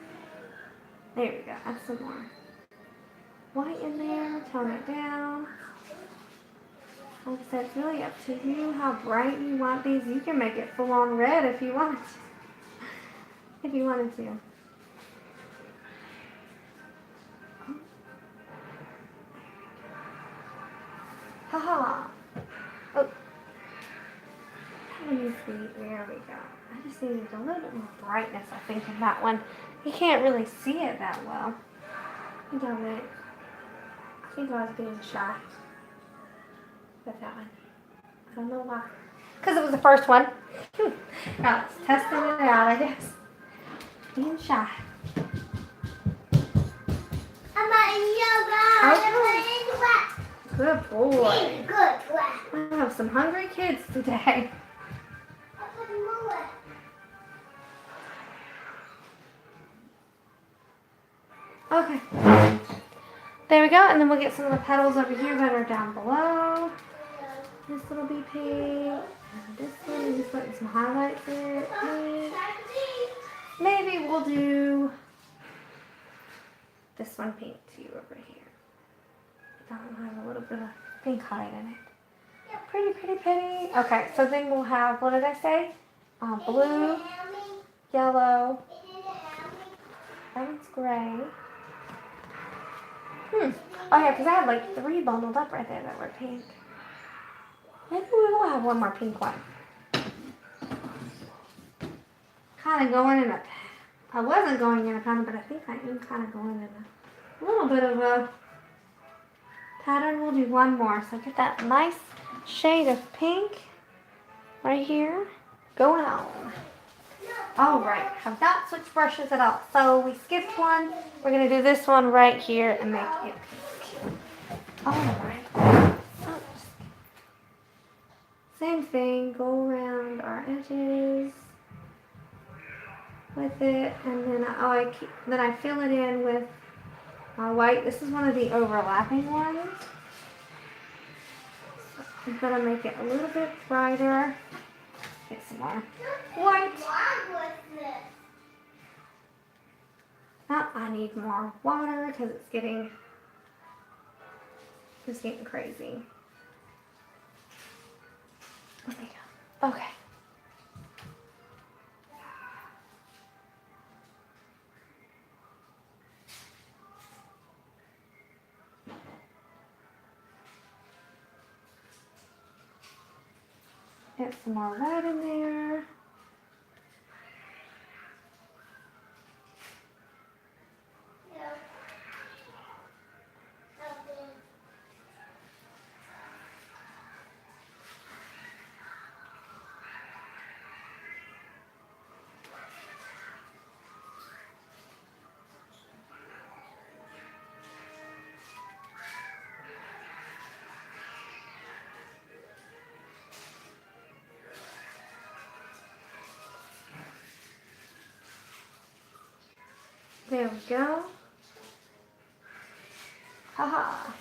There we go. Add some more white in there, tone it down. Like I said, it's really up to you how bright you want these. You can make it full on red if you want. If you wanted to. Haha. Oh. There we go. I just needed a little bit more brightness, I think, in that one. You can't really see it that well. I think I was being shy with that one. I don't know why. Because it was the first one. I was testing it out, I guess. Being shy. I'm not in yoga. Okay. Good boy. Good boy. I have some hungry kids today. Okay. There we go, and then we'll get some of the petals over here that are down below. This will be pink. And this one, I'm just putting some highlights in it. Pink. Maybe we'll do this one pink too over here. That one has a little bit of pink highlight in it. Yeah, pretty, pretty, pretty. Okay, so then we'll have, what did I say? Blue, yellow. That one's gray. Oh yeah, because I had like 3 bundled up right there that were pink. Maybe we will have one more pink one. kind of going in a, I wasn't going in a pattern, but I think I am kind of going in a little bit of a pattern. We'll do one more. So get that nice shade of pink right here going on. All right, have not switched brushes at all. So we skipped one. We're gonna do this one right here and make it pink. All right. So, same thing, go around our edges with it, and then I fill it in with my white. This is one of the overlapping ones. So I'm gonna make it a little bit brighter. Get some more white. Now I need more water because it's getting crazy. There we go. Okay. Get some more white in there. There we go. Haha.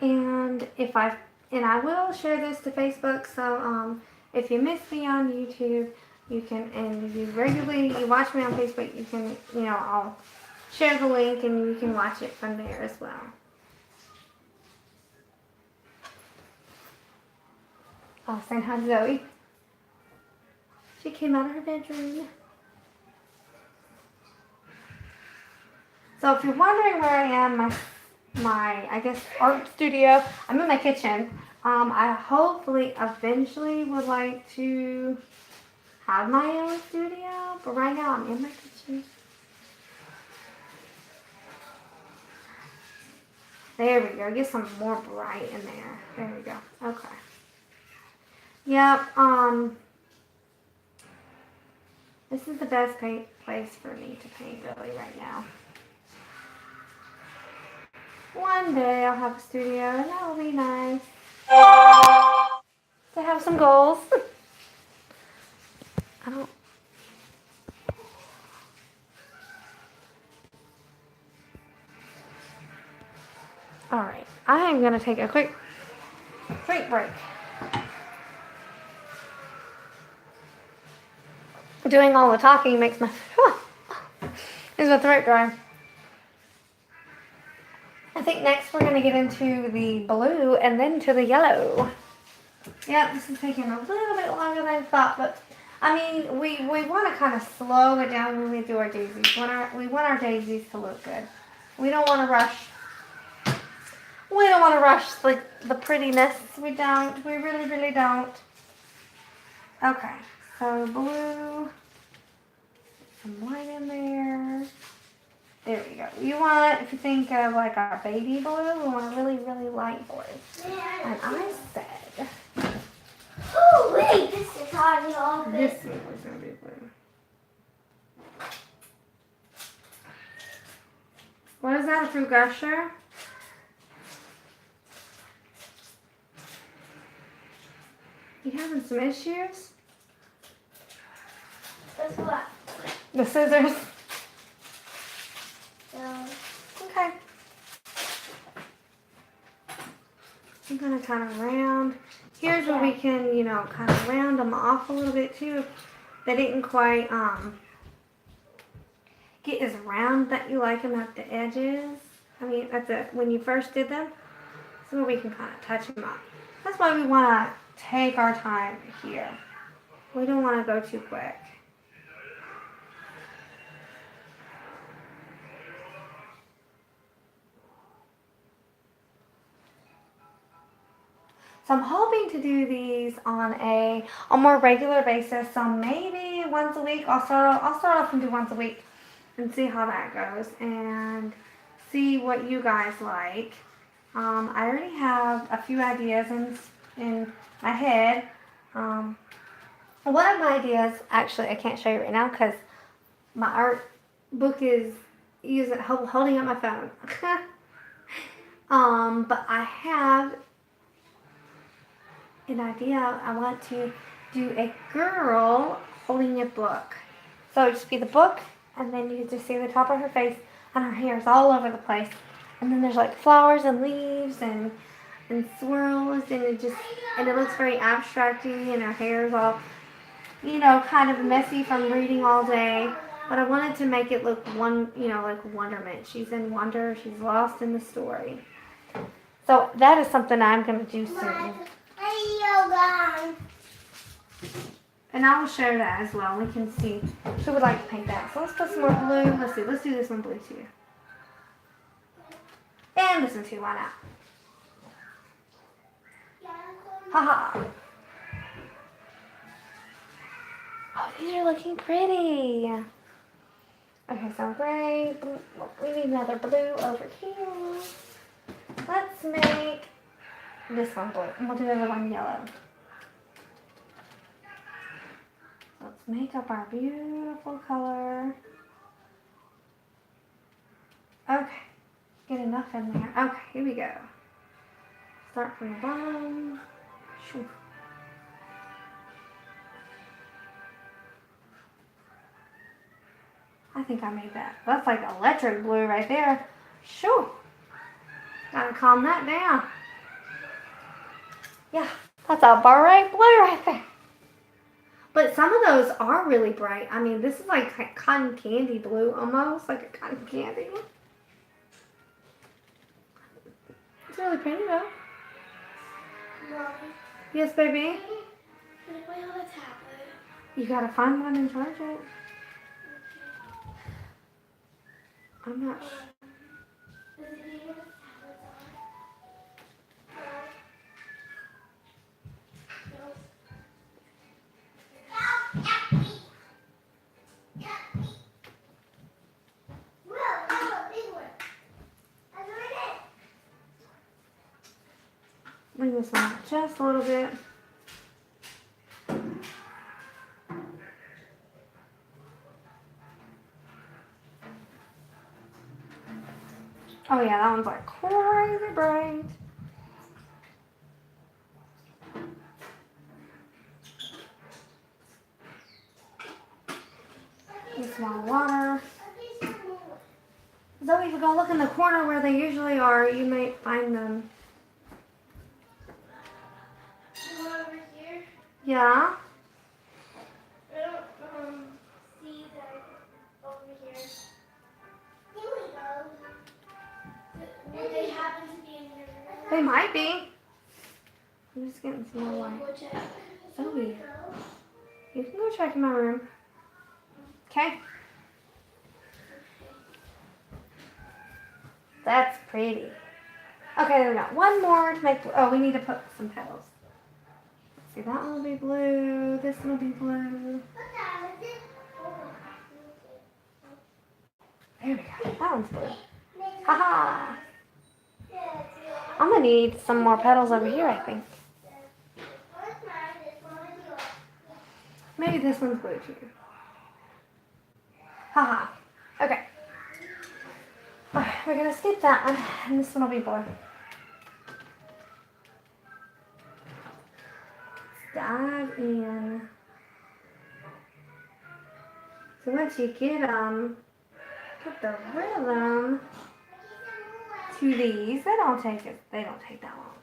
And I will share this to Facebook. So if you miss me on YouTube, you can, and you watch me on Facebook, you can, I'll share the link and you can watch it from there as well. Oh, saying hi to Zoe. She came out of her bedroom. So if you're wondering where I am, my I guess art studio, I'm in my kitchen. I hopefully eventually would like to have my own studio, but right now I'm in my kitchen. There we go. Get some more bright in there. There we go. Okay. Yep. This is the best place for me to paint really right now. One day I'll have a studio and that will be nice to have some goals. Alright, I am going to take a quick break. Doing all the talking makes my throat dry. I think next we're going to get into the blue and then to the yellow. Yeah, this is taking a little bit longer than I thought, but I mean, we want to kind of slow it down when we do our daisies. We want our daisies to look good. We don't want to rush. We don't want to rush the prettiness. We don't. We really, really don't. Okay, so blue. Some white in there. There we go. You want, if you think of like our baby blue, we want a really, really light blue. And I said, oh wait, this is hard to open. this one was going to be blue. What is that, a fruit gusher? You having some issues? That's what? The scissors. Okay. I'm going to kind of round. Here's where we can, kind of round them off a little bit too. If they didn't quite get as round that you like them at the edges. I mean, when you first did them. So we can kind of touch them up. That's why we want to take our time here. We don't want to go too quick. So I'm hoping to do these on a more regular basis. So maybe once a week. I'll start off and do once a week and see how that goes and see what you guys like. I already have a few ideas in my head. One of my ideas, actually, I can't show you right now because my art book is holding up my phone. But I have an idea. I want to do a girl holding a book. So it would just be the book, and then you can just see the top of her face, and her hair is all over the place. And then there's like flowers and leaves and swirls, and it looks very abstracty, and her hair is all, kind of messy from reading all day. But I wanted to make it look like wonderment. She's in wonder. She's lost in the story. So that is something I'm going to do soon. And I will share that as well. We can see who would like to paint that. So let's put some more blue. Let's see. Let's do this one blue too. And this one too. Why not? Haha. Oh, these are looking pretty. Okay, so gray. Blue. We need another blue over here. Let's make this one blue. And we'll do the other one yellow. Let's make up our beautiful color. Okay. Get enough in there. Okay, here we go. Start from the bottom. Shoo. I think I made that. That's like electric blue right there. Shoo. Gotta calm that down. Yeah, that's a bright blue right there. But some of those are really bright. I mean, this is like cotton candy blue almost, like a cotton candy. It's really pretty though. Mommy, Yes, baby? can I play on a tablet? You gotta find one and charge it. I'm not sure. Does it need a tablet Bring this one up just a little bit. Oh yeah, that one's like crazy bright. Get some more water. Zoe, if you go look in the corner where they usually are, you might find them. over here? Yeah? I don't see that over here. Here we go. Will they happen to be in your room? They might be. I'm just getting some more light. Go check. Zoe, you can go check in my room. Okay? That's pretty. Okay, there we go. One more to make. Oh, we need to put some petals. Let's see, that one will be blue. This one will be blue. There we go. That one's blue. Haha. I'm gonna need some more petals over here, I think. Maybe this one's blue too. Haha. Okay. Alright, we're gonna skip that one, and this one will be blue. Let's dive in. So once you get put the rhythm to these. They don't take that long.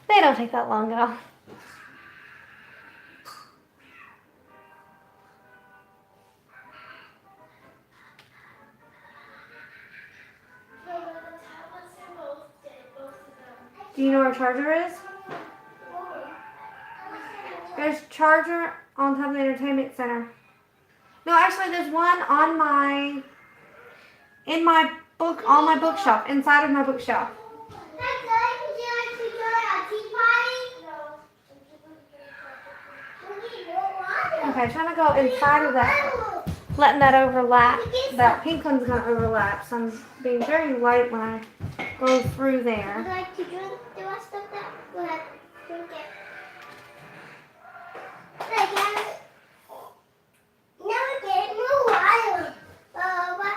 They don't take that long at all. Do you know where charger is? There's charger on top of the entertainment center. No, actually there's one on my bookshelf, inside of my bookshelf. Okay, trying to go inside of that, letting that overlap. That pink one's gonna overlap, so I'm being very light when I go through Would you there. like to drink the rest of that? Go ahead, drink it. Now get more water. More water.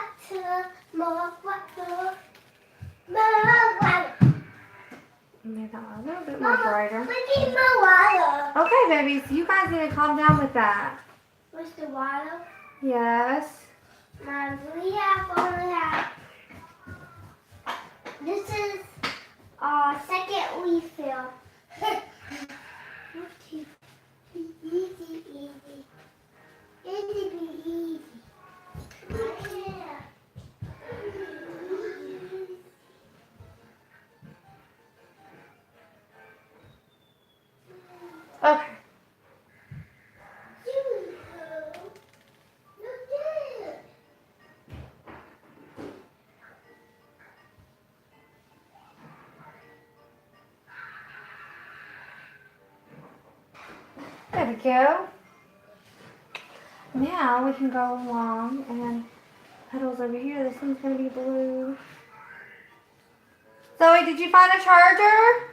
Make that one a little bit more brighter. We need more water. Okay, babies, you guys need to calm down with that. Where's the water? Yes. Mom, we only have. This is our second refill. Easy, easy. Easy. Okay. There we go. Now we can go along and petals over here. This one's going to be blue. Zoe, did you find a charger?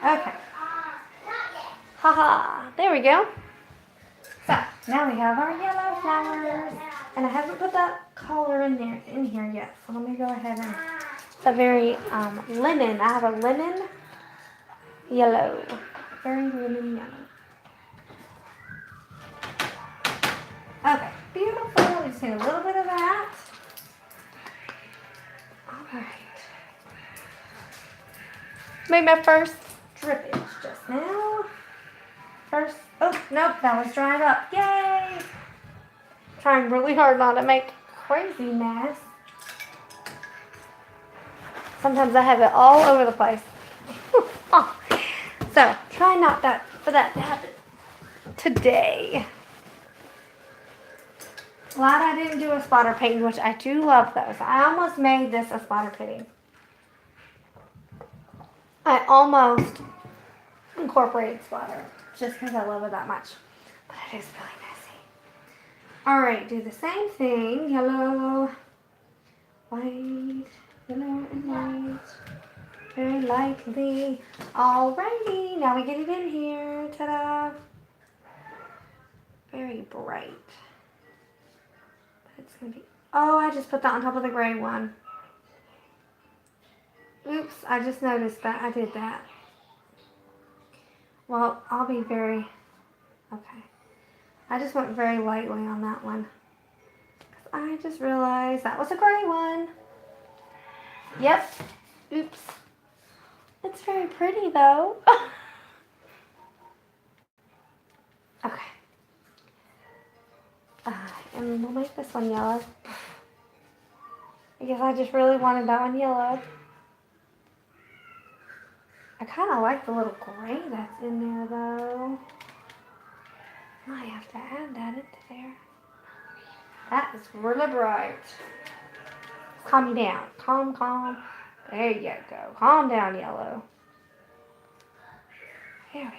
Okay. Haha. There we go. So now we have our yellow flowers. And I haven't put that color in here yet. So let me go ahead and it's a very lemon. I have a lemon yellow. Very lemon yellow. Okay, beautiful. We just need a little bit of that. Alright. Made my first drippage just now. Oh, nope, that was dried up. Yay! Trying really hard not to make crazy mess. Sometimes I have it all over the place. Oh. So, try not for that to happen today. Glad I didn't do a spotter painting, which I do love those. I almost made this a spotter painting. I almost incorporated splatter just because I love it that much. But it is really messy. Alright, do the same thing. Yellow, white, yellow and white. Very lightly. Alrighty, now we get it in here. Ta-da. Very bright. But it's going to be... Oh, I just put that on top of the gray one. Oops, I just noticed that I did that. Well, I'll be very... Okay. I just went very lightly on that one. Because I just realized that was a gray one. Yep. Oops. It's very pretty though. Okay. And we'll make this one yellow. I guess I just really wanted that one yellow. I kind of like the little gray that's in there though. Might have to add that into there. That is really bright. Calm you down. Calm. There you go. Calm down, yellow. There we go.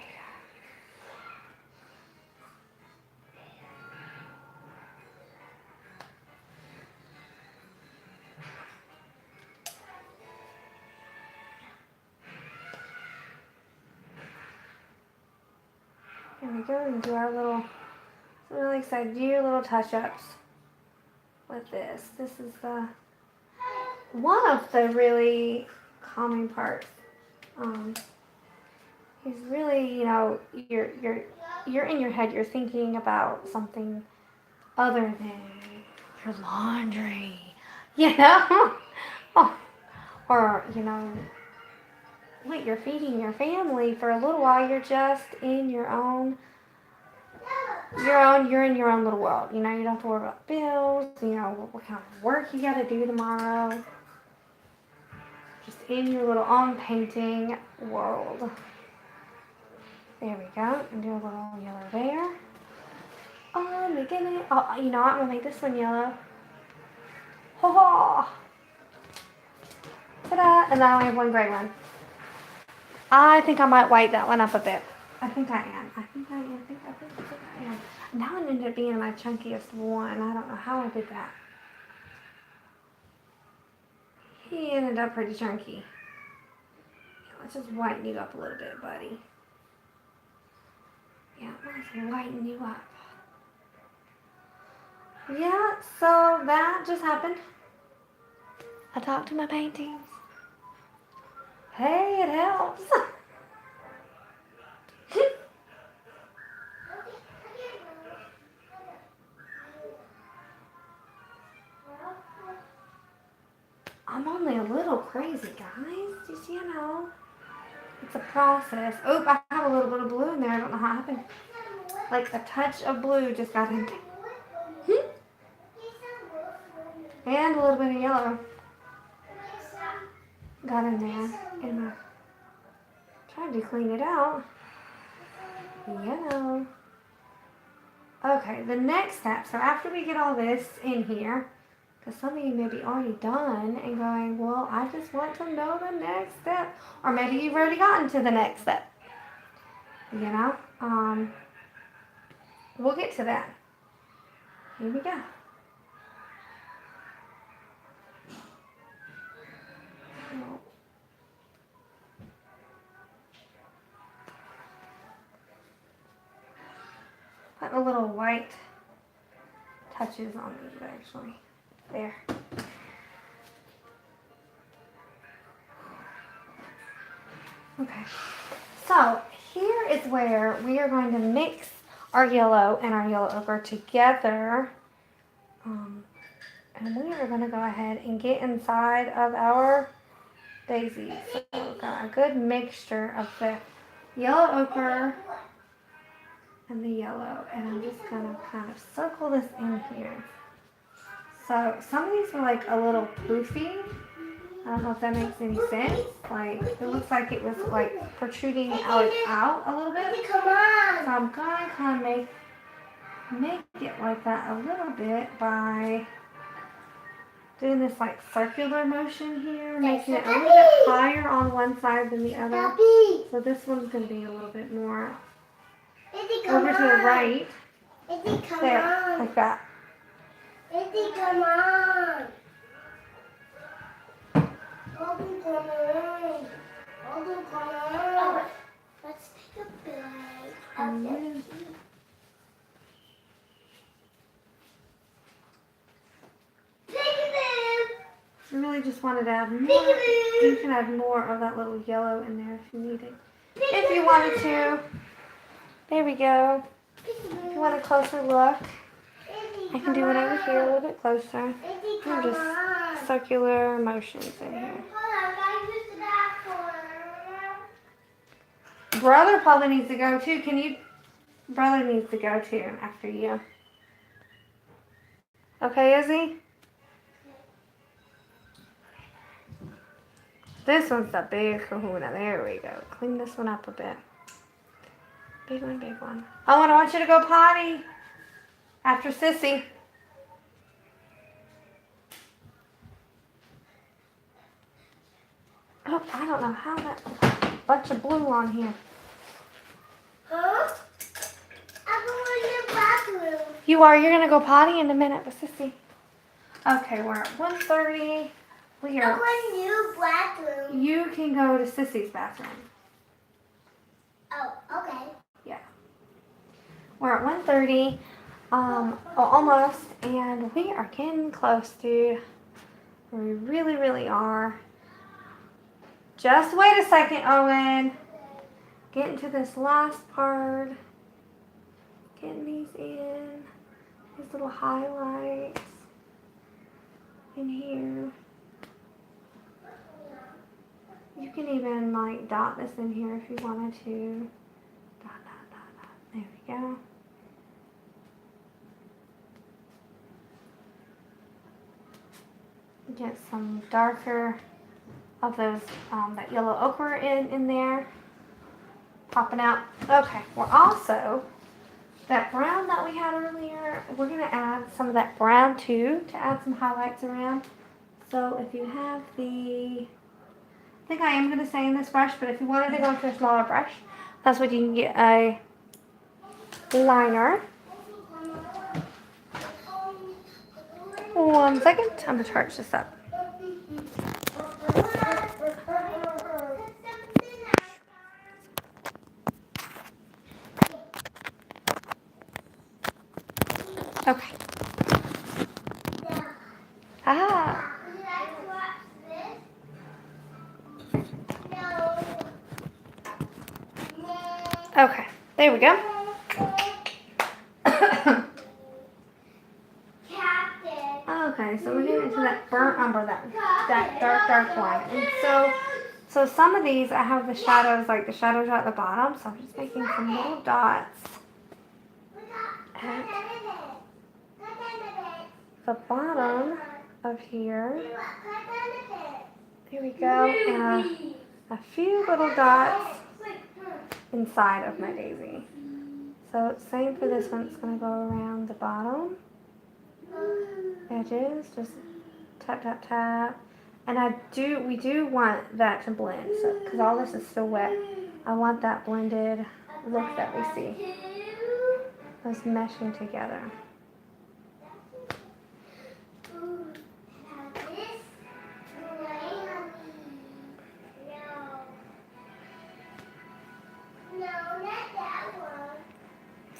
There we go, and do our little, I'm really excited to do your little touch-ups with this. This is one of the really calming parts. Is really, you know, you're in your head, you're thinking about something other than your laundry, you know? Oh, or, you know, what you're feeding your family for a little while. You're just in you're in your own little world. You know, you don't have to worry about bills, you know, what kind of work you got to do tomorrow. Just in your little own painting world. There we go. And do a little yellow there. Oh, making it. Oh, you know what? I'm going to make this one yellow. Ha-ha! Ta-da! And now I have one gray one. I think I might white that one up a bit. I think I am. I think I am. I am. That one ended up being my chunkiest one. I don't know how I did that. He ended up pretty chunky. Let's just whiten you up a little bit, buddy. Yeah, let's whiten you up. Yeah, so that just happened. I talked to my paintings. Hey, it helps. I'm only a little crazy, guys. Just, you know, it's a process. Oop, I have a little bit of blue in there. I don't know how it happened. Like a touch of blue just got in there. And a little bit of yellow got in there. And I tried to clean it out. You know. Okay, the next step. So after we get all this in here, because some of you may be already done and going, well, I just want to know the next step. Or maybe you've already gotten to the next step. You know? We'll get to that. Here we go. Put a little white touches on these actually. There. Okay. So here is where we are going to mix our yellow and our yellow ochre together. And we are going to go ahead and get inside of our daisies. So we've got a good mixture of the yellow ochre and the yellow. And I'm just going to kind of circle this in here. So some of these are like a little poofy. I don't know if that makes any sense. Like, it looks like it was like protruding out a little bit. Come on. So I'm going to kind of make it like that a little bit by doing this like circular motion here, making it a little bit higher on one side than the other. So this one's going to be a little bit more over to the right. There, like that. Come on. Oh, let's take a bite of this. I really just wanted to add more. You can add more of that little yellow in there if you needed. If you wanted to. There we go. If you want a closer look, I can do it over here a little bit closer. And just circular motions in here. Brother probably needs to go too. Brother needs to go too after you. Okay, Izzy? This one's the big kahuna. There we go. Clean this one up a bit. Big one, big one. Oh, and I want you to go potty after Sissy. Oh, I don't know how that bunch of blue on here. Huh? I'm going to the bathroom. You are. You're going to go potty in a minute with Sissy. Okay, we're at 1:30. We are. I'm going to the bathroom. You can go to Sissy's bathroom. Oh, okay. Yeah. We're at 1:30. Almost. And we are getting close, dude. We really, really are. Just wait a second, Owen. Getting to this last part. Getting these in. These little highlights in here. You can even like dot this in here if you wanted to. Dot, dot, dot, dot. There we go. Get some darker of those, that yellow ochre in there. Popping out. Okay, we're also, that brown that we had earlier, we're going to add some of that brown too to add some highlights around. So if you have the think I am going to stay in this brush, but if you wanted to go into a smaller brush, that's what you can get a liner. 1 second, I'm going to charge this up. Okay. Ah. Okay, there we go. Okay, so we're getting into that burnt umber, that dark line. And so some of these I have the shadows, like the shadows are at the bottom, so I'm just making some little dots at the bottom of here. Here we go, and a few little dots inside of my daisy. So same for this one, it's going to go around the bottom edges, just tap, tap, tap. And we do want that to blend, so because all this is still wet, I want that blended look that we see. Those meshing together.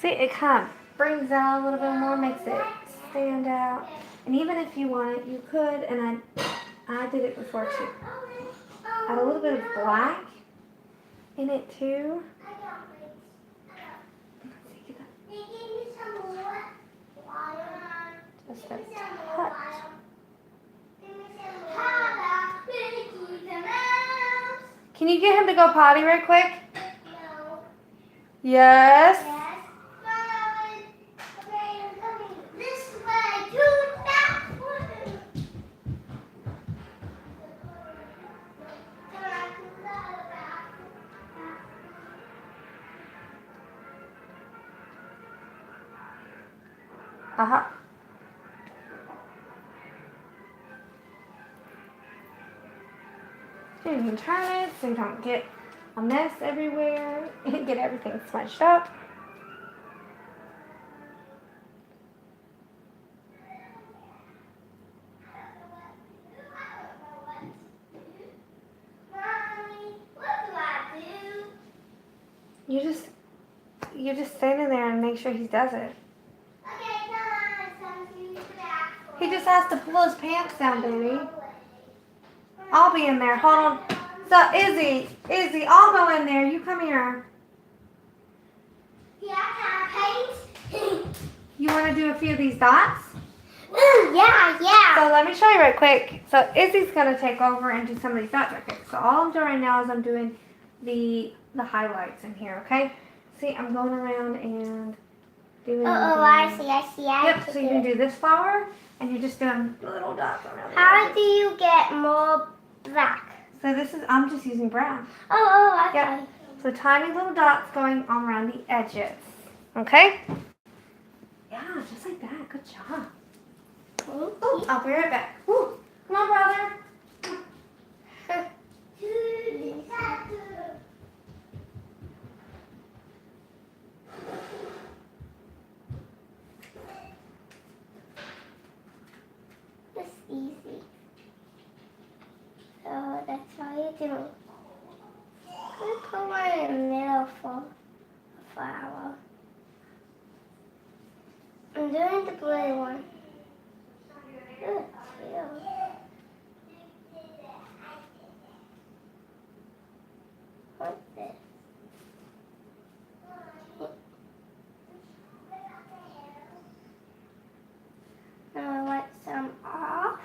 See, it kind of brings out a little bit more, makes it stand out. And even if you want it, you could, and I did it before too, add a little bit of black in it too. Just a touch. Can you get him to go potty right quick? No. Yes. Yes. Mom. Okay, I'm coming this way. Do that one. Uh-huh. You can turn it so you don't get a mess everywhere and get everything smudged up. Mommy, what do I do? You're just standing there and make sure he does it. Okay, come on. It's time to use the back. He just has to pull his pants down, baby. I'll be in there. Hold on. So, Izzy, I'll go in there. You come here. Yeah, can I paint? You want to do a few of these dots? Ooh, yeah. So let me show you right quick. So Izzy's going to take over and do some of these dots right quick. So all I'm doing right now is I'm doing the highlights in here, okay? See, I'm going around and doing I see. Yep, so you can do this flower, and you're just doing little dots around How it. do you get more black? So I'm just using brown. Okay. Yep. So tiny little dots going on around the edges. Okay? Yeah, just like that. Good job. Oh, I'll be right back. Woo. Come on, brother. It's easy. So that's how you do it. I'm put one in the middle for a flower. I'm doing the blue one. Good too. What's this? Now I want some off.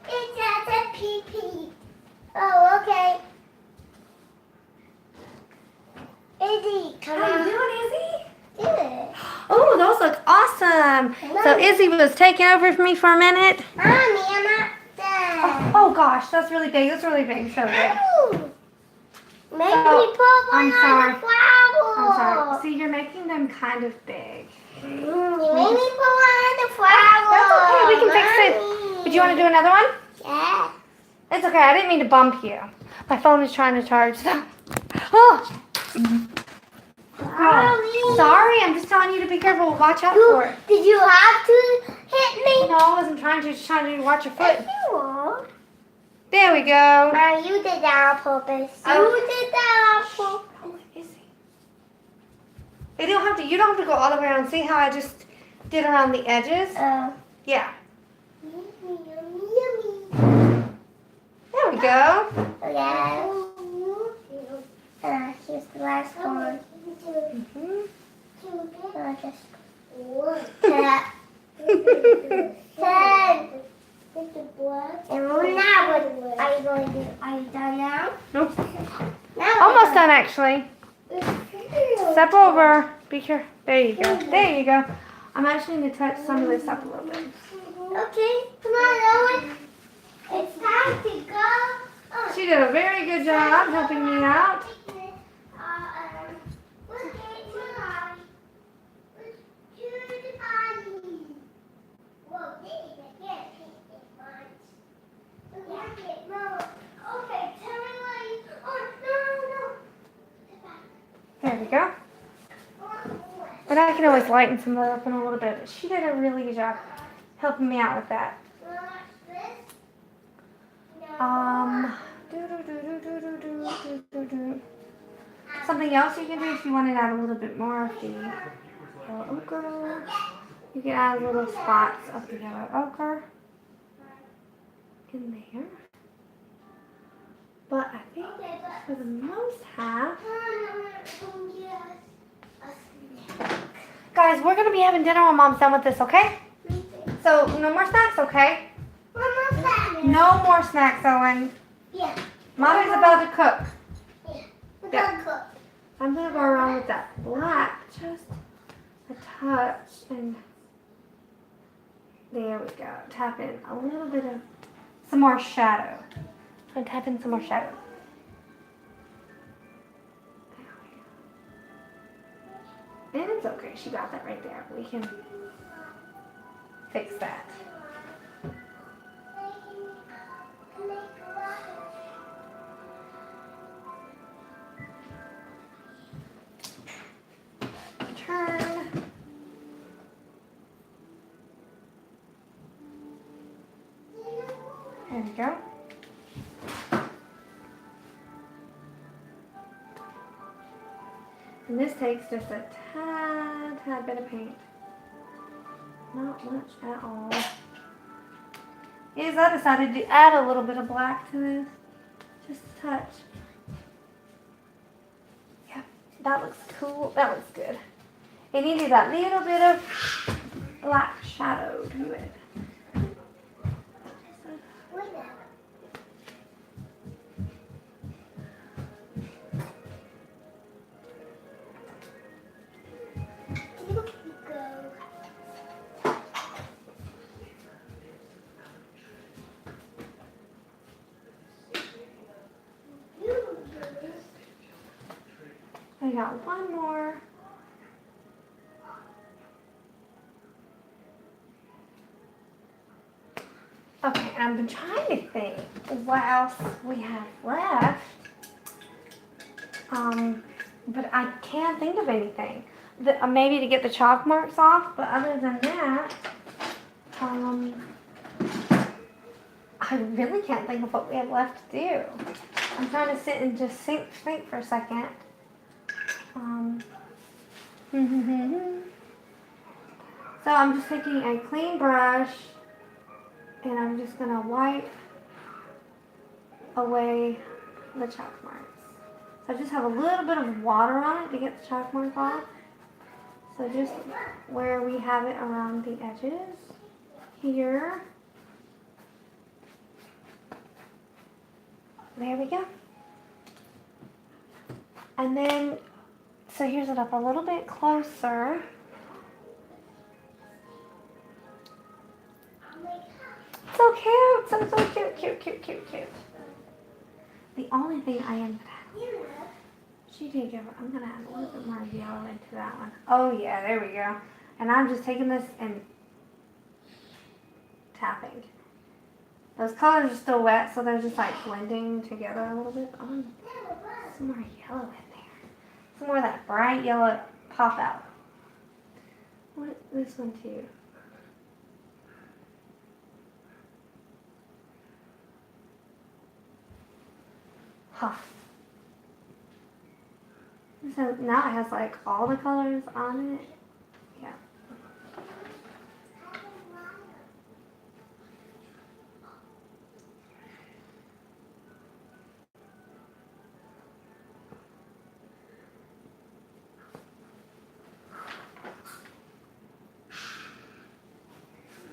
It's at a pee-pee. Oh, okay. Izzy, come How on. you doing, Izzy? Good. Oh, those look awesome. So Izzy was taking over for me for a minute. Mommy, I'm not done. Oh gosh, that's really big. That's really big. So big. Ooh. Maybe So, put one I'm on sorry. the flower. I'm sorry. See, you're making them kind of big. You made me put one on the flower. That's okay. We can fix it. Would you want to do another one? Yeah. It's okay. I didn't mean to bump you. My phone is trying to charge. So. Oh. Oh, sorry. I'm just telling you to be careful. Watch out for it. Did you have to hit me? No, I wasn't trying to. Just trying to watch your foot. Yes, you were. There we go. Mom, you did that on purpose. You did that on purpose. Oh, is he? You don't have to go all the way around. See how I just did around the edges? Yeah. There we go. Yeah. Here's the last one. Mhm. Just 10. 10. And now what are you going to do? Are you done now? Nope. Now Almost done, actually. Step over. Be careful. There you go. There you go. I'm actually going to touch some of this up a little bit. Okay, come on, Owen. It's time to go. She did a very good job helping me out. There we go. But I can always lighten some of it up in a little bit. But she did a really good job helping me out with that. Something else you can do if you want to add a little bit more of the yellow ochre. You can add little spots of the yellow ochre in there. But I think for the most half, guys, we're going to be having dinner when Mom's done with this, okay? So, no more snacks, okay? No more snacks, Owen. Yeah. Mommy's about to cook. We're Yeah. gonna cook. I'm going to go around with that black, just a touch, and there we go. Tap in a little bit of some more shadow. I'm going to tap in some more shadow. And it's okay. She got that right there. We can fix that. Turn. There we go. And this takes just a tad bit of paint. Not much at all. Is I decided to add a little bit of black to this. Just a touch. Yeah, that looks cool. That looks good. It needed that little bit of black shadow to it. I got one more. Okay, I've been trying to think what else we have left. But I can't think of anything. Maybe to get the chalk marks off, but other than that, I really can't think of what we have left to do. I'm trying to sit and just think for a second. So I'm just taking a clean brush and I'm just going to wipe away the chalk marks. So I just have a little bit of water on it to get the chalk mark off. So just where we have it around the edges here. There we go. And then, so here's it up a little bit closer. So cute, so cute. The only thing I am She did give it. I'm gonna add a little bit more yellow into that one. Oh yeah, there we go. And I'm just taking this and tapping. Those colors are still wet, so they're just like blending together a little bit. Oh, some more yellow in there. Some more of that bright yellow pop out. What? This one too. Huh. So now it has like all the colors on it. Yeah.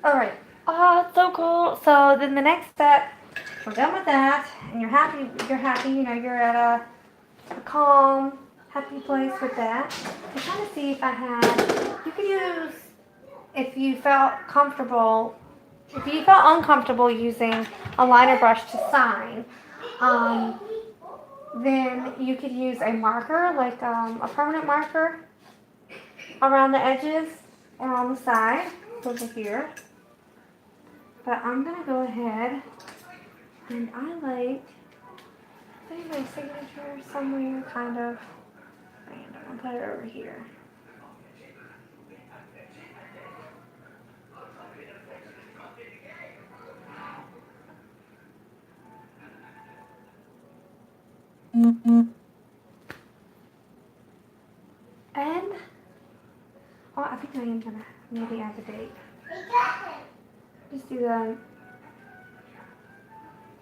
All right. Oh, it's so cool. So then the next step, we're done with that, and you're happy. You're happy. You know, you're at a calm, happy place with that. I'm trying to see if I had. You could use if you felt comfortable. If you felt uncomfortable using a liner brush to sign, then you could use a marker, like a permanent marker, around the edges or on the side over here. But I'm gonna go ahead and I like putting my signature somewhere kind of random. I'll put it over here. And oh, I think I am gonna maybe add the date. Just do the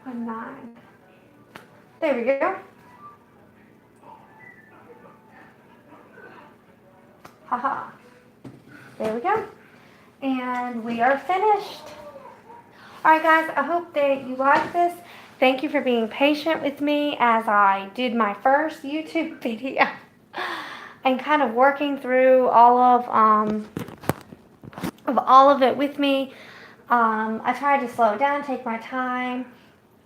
9. There we go. Haha. There we go. And we are finished. Alright guys, I hope that you like this. Thank you for being patient with me as I did my first YouTube video. And kind of working through all of it with me. I tried to slow it down, take my time.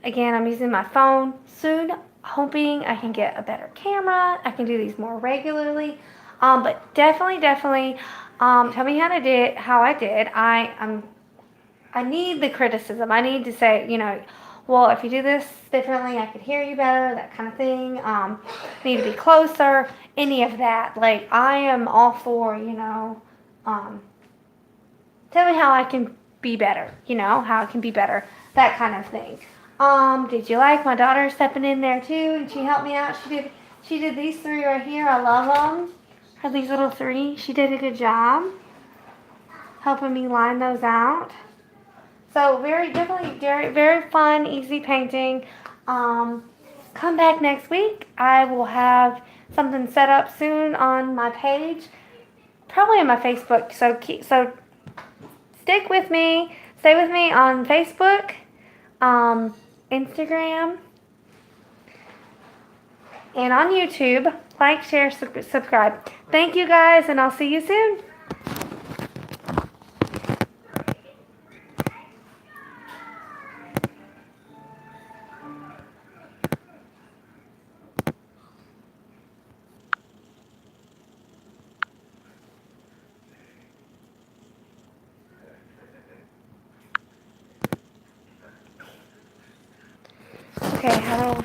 Again, I'm using my phone. Soon, hoping I can get a better camera. I can do these more regularly. But definitely, tell me how I did. I need the criticism. I need to say, you know, well, if you do this differently, I could hear you better, that kind of thing. Need to be closer, any of that. Like, I am all for, you know, tell me how I can be better, you know, how I can be better, that kind of thing. Did you like my daughter stepping in there too, and she helped me out? She did these 3 right here. I love them. Her these little 3. She did a good job helping me line those out. So definitely very fun, easy painting. Come back next week. I will have something set up soon on my page, probably on my Facebook. So stick with me. Stay with me on Facebook, Instagram, and on YouTube. Like, share, subscribe. Thank you guys, and I'll see you soon. Okay, how do